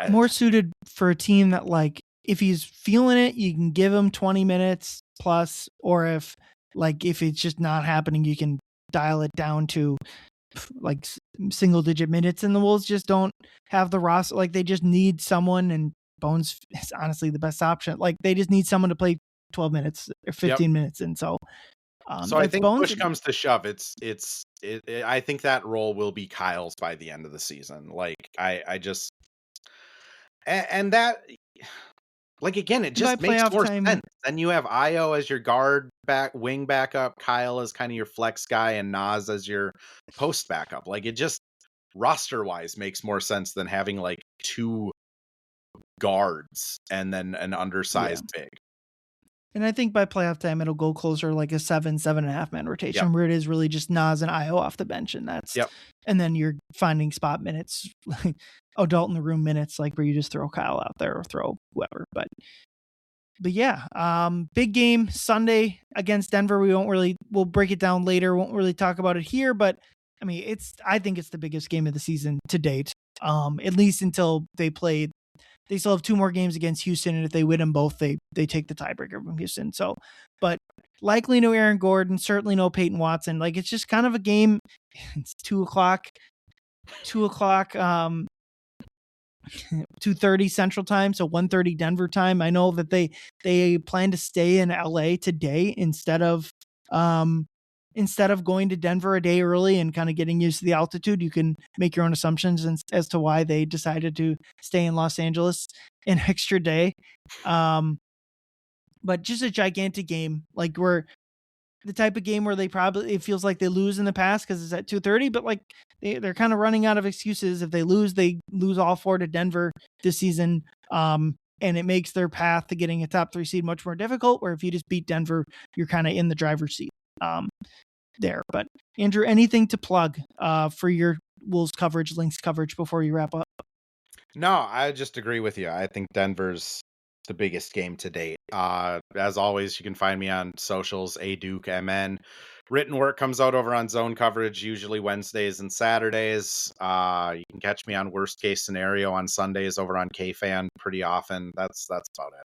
more suited for a team that, like, if he's feeling it, you can give him 20 minutes plus, or if it's just not happening, you can dial it down to like single digit minutes. And the Wolves just don't have the roster. Like they just need someone, and Bones is honestly the best option. Like they just need someone to play 12 minutes or 15 minutes. And so, I think push comes to shove. I think that role will be Kyle's by the end of the season. Like I just, and that, like, again, it just makes more sense. Then you have Io as your wing backup, Kyle as kind of your flex guy, and Nas as your post backup. Like it just roster wise makes more sense than having like 2 guards and then an undersized big. And I think by playoff time, it'll go closer like a 7.5 man rotation, where it is really just Nas and Io off the bench. And that's, and then you're finding spot minutes, like adult in the room minutes, like where you just throw Kyle out there or throw whoever. But yeah, big game Sunday against Denver. We'll break it down later. Won't really talk about it here, but I mean, I think it's the biggest game of the season to date. At least until they still have 2 more games against Houston, and if they win them both, they take the tiebreaker from Houston. So, but likely no Aaron Gordon, certainly no Peyton Watson. Like it's just kind of a game. It's 2:00, 2:30 Central Time, so 1:30 Denver time. I know that they plan to stay in LA today instead of going to Denver a day early and kind of getting used to the altitude. You can make your own assumptions as to why they decided to stay in Los Angeles an extra day. But just a gigantic game. Like we're the type of game where it feels like they lose in the past because it's at 2:30, but like they're kind of running out of excuses. If they lose all 4 to Denver this season. And it makes their path to getting a top 3 seed much more difficult, where if you just beat Denver, you're kind of in the driver's seat. There. But Andrew, anything to plug for your Wolves coverage, Lynx coverage before you wrap up? No, I just agree with you. I think Denver's the biggest game to date. As always, you can find me on socials, @DukeMN. Written work comes out over on Zone Coverage, usually Wednesdays and Saturdays. You can catch me on Worst Case Scenario on Sundays over on KFan pretty often. That's about it.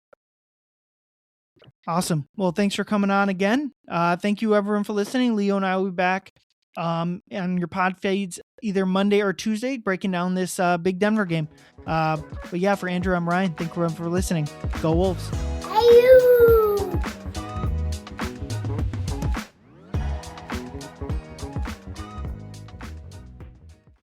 Awesome. Well, thanks for coming on again. Thank you everyone for listening. Leo and I will be back on your pod feeds either Monday or Tuesday, breaking down this big Denver game. But yeah, for Andrew, I'm Ryan. Thank you everyone for listening. Go Wolves.